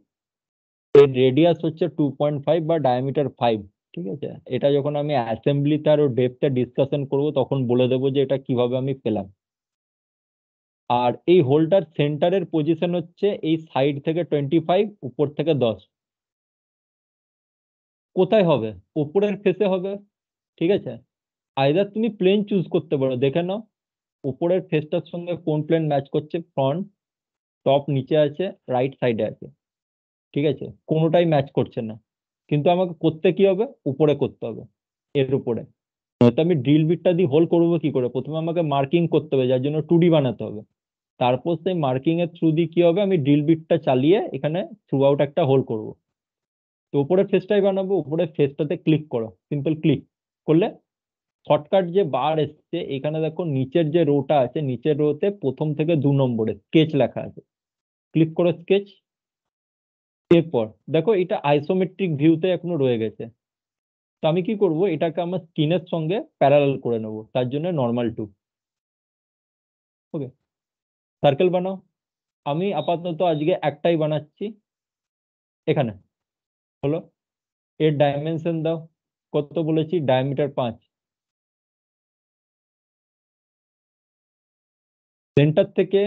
এর রেডিয়াস হচ্ছে 2.5 বা ডায়ামিটার 5। ঠিক আছে, এটা যখন আমি অ্যাসেম্বলিতে আর ডেপথে ডিসকাশন করব তখন বলে দেবো যে এটা কিভাবে আমি পেলাম। আর এই হোলটার সেন্টারের পজিশন হচ্ছে এই সাইড থেকে 25, উপর থেকে 10। কোথায় হবে? উপরের ফেসে হবে। ঠিক আছে, আইদার তুমি প্লেন চুজ করতে পারো, দেখে নাও উপরের ফেসটার সঙ্গে কোন প্লেন ম্যাচ করছে। ফ্রন্ট, টপ নিচে আছে, রাইট সাইডে আছে। ঠিক আছে, কোনোটাই ম্যাচ করছে না, কিন্তু আমাকে করতে কি হবে, উপরে করতে হবে, এর উপরে। তো আমি ড্রিল বিটটা দিয়ে হোল করবো কি করে? প্রথমে আমাকে মার্কিং করতে হবে, যার জন্য 2D বানাতে হবে। তারপর সেই মার্কিং এর থ্রু দিয়ে কি হবে, আমি ড্রিল বিটটা চালিয়ে এখানে থ্রু আউট একটা হোল করব। তো উপরের ফেসটাই বানাবো, উপরের ফেসটাতে ক্লিক করো, সিম্পল ক্লিক করলে শর্টকাট যে বার এসছে এখানে দেখো, নিচের যে রোটা আছে, নিচের রোতে প্রথম থেকে 2 নম্বরে স্কেচ লেখা আছে, ক্লিক করো স্কেচ। এরপর দেখো এটা আইসোমেট্রিক ভিউতে এখনো রয়ে গেছে। তো আমি কি করব, এটাকে আমার স্ক্রিনের সঙ্গে প্যারালাল করে নেব, তার জন্য নর্মাল 2। ওকে, সার্কেল বানাও। আমি আপাতত আজকে একটাই বানাচ্ছি। এখানে হলো, এর ডাইমেনশন দাও, কত বলেছি? ডায়ামিটার 5। সেন্টার থেকে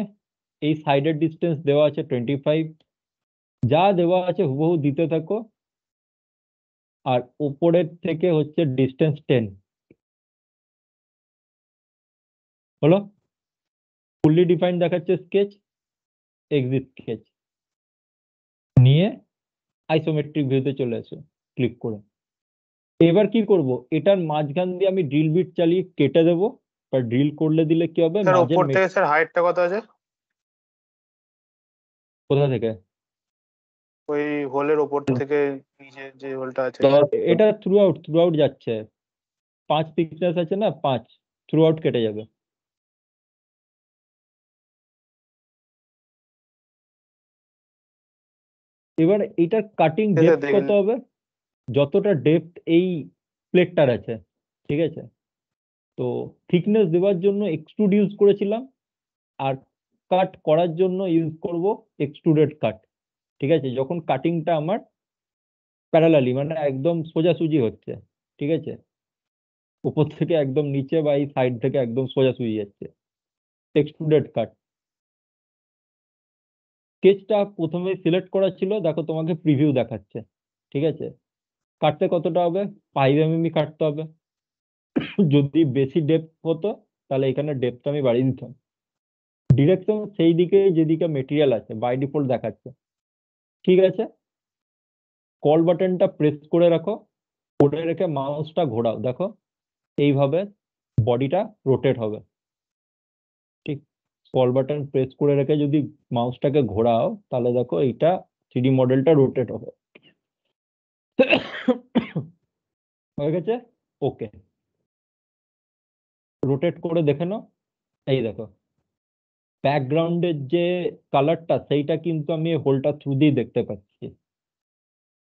এই সাইডের ডিস্টেন্স দেওয়া আছে 25, যা দেওয়া আছে হুবহু দিতে থাকো। আর উপরের থেকে হচ্ছে ডিস্টেন্স 10। হলো, ফুললি ডিফাইন দেখাচ্ছে স্কেচ, এক্সিট স্কেচ নিয়ে আইসোমেট্রিক ভিউতে চলে আসো ক্লিক করে। এবার কি করব, এটার মাঝখান দিয়ে আমি ড্রিল বিট চালিয়ে কেটে দেবো, বা ড্রিল করলে দিলে কি হবে, স্যার মাঝের উপর থেকে স্যার হাইটটা কত আছে? কোথা থেকে? ওই হোলের উপর থেকে নিচে যে হোলটা আছে। এটা থ্রু আউট যাচ্ছে। 5 থিকনেস আছে না, 5 থ্রু আউট কেটে যাবে। এবার এটার কাটিং ঠিক আছে, ডেপথ দেখে কত হবে? যতটা ডেপথ এই প্লেটটার আছে। ঠিক আছে, তো থিকনেস দেওয়ার জন্য এক্সট্রুড ইউজ করেছিলাম, আর কাট করার জন্য ইউজ করব এক্সট্রুডেড কাট। ঠিক আছে, যখন কাটিংটা আমার প্যারালালি মানে একদম সোজাসুজি হচ্ছে। ঠিক আছে, উপর থেকে একদম নিচে বা এই সাইড থেকে একদম সোজাসুজি যাচ্ছে, এক্সট্রুডেড কাট। স্কেচটা প্রথমে সিলেক্ট করা ছিল, দেখো তোমাকে প্রিভিউ দেখাচ্ছে। ঠিক আছে, কাটতে কতটা হবে? 5 mm কাটতে হবে। যদি বেশি ডেপথ হতো তাহলে এখানে ডেপথ আমি বাড়িয়ে দিতাম। ডিরেকশন সেই দিকে যেদিকে মেটেরিয়াল আছে বাই ডিফল্ট দেখাচ্ছে, ঠিক আছে। কল বাটনটা প্রেস করে রাখো, করে রেখে মাউসটা ঘোরাও, দেখো এইভাবে বডিটা রোটেট হবে। ঠিক, কল বাটন প্রেস করে রেখে যদি মাউসটাকে ঘোরাও তাহলে দেখো এইটা 3D মডেলটা রোটেট হবে। হয়ে গেছে, ওকে। রোটেট করে দেখে নাও, এই দেখো ব্যাকগ্রাউন্ডের যে কালারটা সেইটা কিন্তু আমি হোলটা থ্রু দিয়ে দেখতে পাচ্ছি।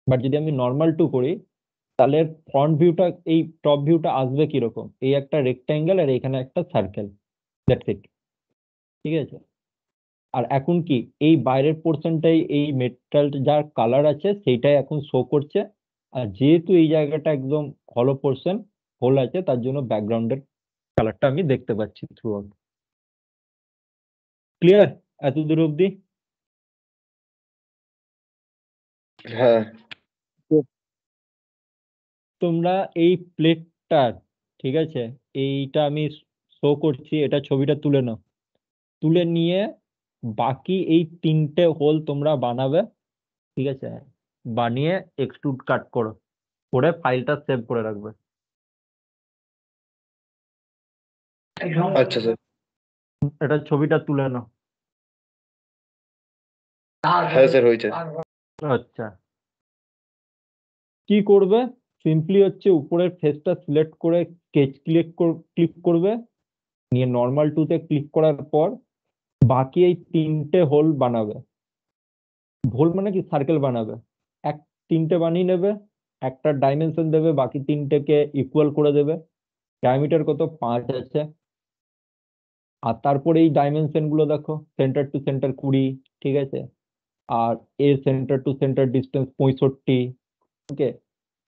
বাট যদি আমি নর্মাল টু করি তাহলে ফ্রন্ট ভিউটা, এই টপ ভিউটা আসবে কিরকম, এই একটা রেক্ট্যাঙ্গেল আর এখানে একটা সার্কেল, দ্যাটস ইট, ঠিক আছে। আর এখন কি এই বাইরের পোর্শনটাই এই মেটাল যার কালার আছে সেইটাই এখন শো করছে। আর যেহেতু এই জায়গাটা একদম হলো পোর্শন, হোল আছে, তার জন্য ব্যাকগ্রাউন্ডের কালারটা আমি দেখতে পাচ্ছি থ্রু আউট। ক্লিয়ার এত দূর অব্দি? হ্যাঁ তোমরা এই প্লেটটার, ঠিক আছে, এইটা আমি শো করছি, এটা ছবিটা তুলে নাও। তুলে নিয়ে বাকি এই 3টে হোল তোমরা বানাবে, ঠিক আছে, বানিয়ে এক্সট্রুড কাট করো, করে ফাইলটা সেভ করে রাখবে। আচ্ছা স্যার। এটা ছবিটা তুলে নাও। হ্যাঁ স্যার হয়েছে। আচ্ছা, কি করবে, সিম্পলি হচ্ছে উপরের ফেসটা সিলেক্ট করে স্কেচ ক্লিক করবে, নিয়ে নর্মাল টুতে ক্লিক করার পর বাকি এই 3টে হোল বানাবে। হোল মানে কি, সার্কেল বানাবে। 3টে বানিয়ে নেবে, একটা ডাইমেনশন দেবে, বাকি 3টেকে ইকুয়াল করে দেবে। ডায়ামিটার কত, 5 আছে। আর তারপরে এই ডাইমেনশন গুলো দেখো, সেন্টার টু সেন্টার 20, ঠিক আছে। আর এর centre to centre distance 65, okay.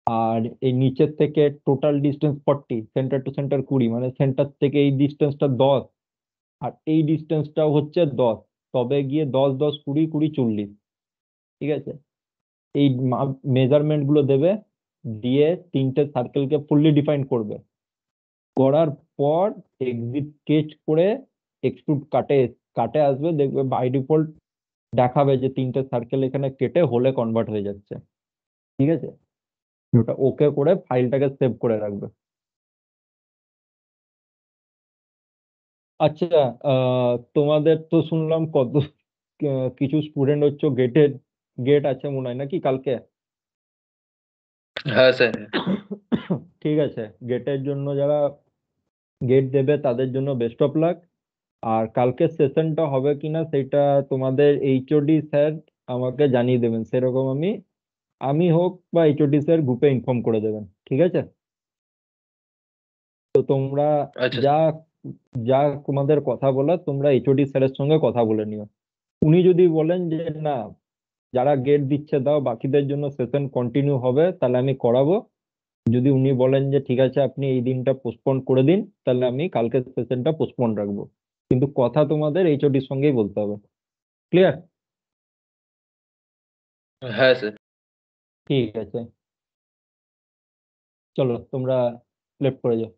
আর এই নিচের থেকে total distance 40, centre to centre 20, মানে সেন্টার থেকে এই ডিস্টেন্সটা 10, আর এই ডিস্টেন্সটাও হচ্ছে 10, তবে গিয়ে 10 10 20 20 40, ঠিক আছে। এই মেজারমেন্ট গুলো দেবে, দিয়ে 3টে সার্কেলকে ফুললি ডিফাইন করবে। করার পর এক্সিট স্কেচ করে এক্সট্রুড কাটে আসবে, দেখবে বাই ডিফল্ট দেখাবে যে 3টে সার্কেল এখানে কেটে হোলে কনভার্ট হয়ে যাচ্ছে, ঠিক আছে। ওটা ওকে করে ফাইলটাকে সেভ করে রাখবে। আচ্ছা, তোমাদের তো শুনলাম কত কিছু স্টুডেন্ট হচ্ছে গেট আছে মনে হয় নাকি কালকে? হ্যাঁ স্যার। ঠিক আছে, গেটের জন্য যারা গেট দেবে তাদের জন্য বেস্ট অফ লাক। আর কালকে সেশনটা হবে কিনা সেটা তোমাদের এইচওডি স্যার আমাকে জানিয়ে দেবেন, সেরকম আমি হোক বা এইচওডি স্যার গ্রুপে ইনফর্ম করে দেবেন, ঠিক আছে। তো তোমরা আচ্ছা যা যা তোমাদের কথা বলা তোমরা এইচওডি স্যারের সঙ্গে কথা বলে নিও। উনি যদি বলেন যে না, যারা গেট দিচ্ছে দাও, বাকিদের জন্য সেশন কন্টিনিউ হবে, তাহলে আমি করাবো। যদি উনি বলেন যে ঠিক আছে আপনি এই দিনটা পোস্টপোন করে দিন, তাহলে আমি কালকে সেশনটা পোস্টপোন রাখবো। কিন্তু কথা তোমাদের এইচওডির সঙ্গেই বলতে হবে। ক্লিয়ার? হ্যাঁ স্যার। ঠিক আছে, চলো তোমরা লেফট করে যাও।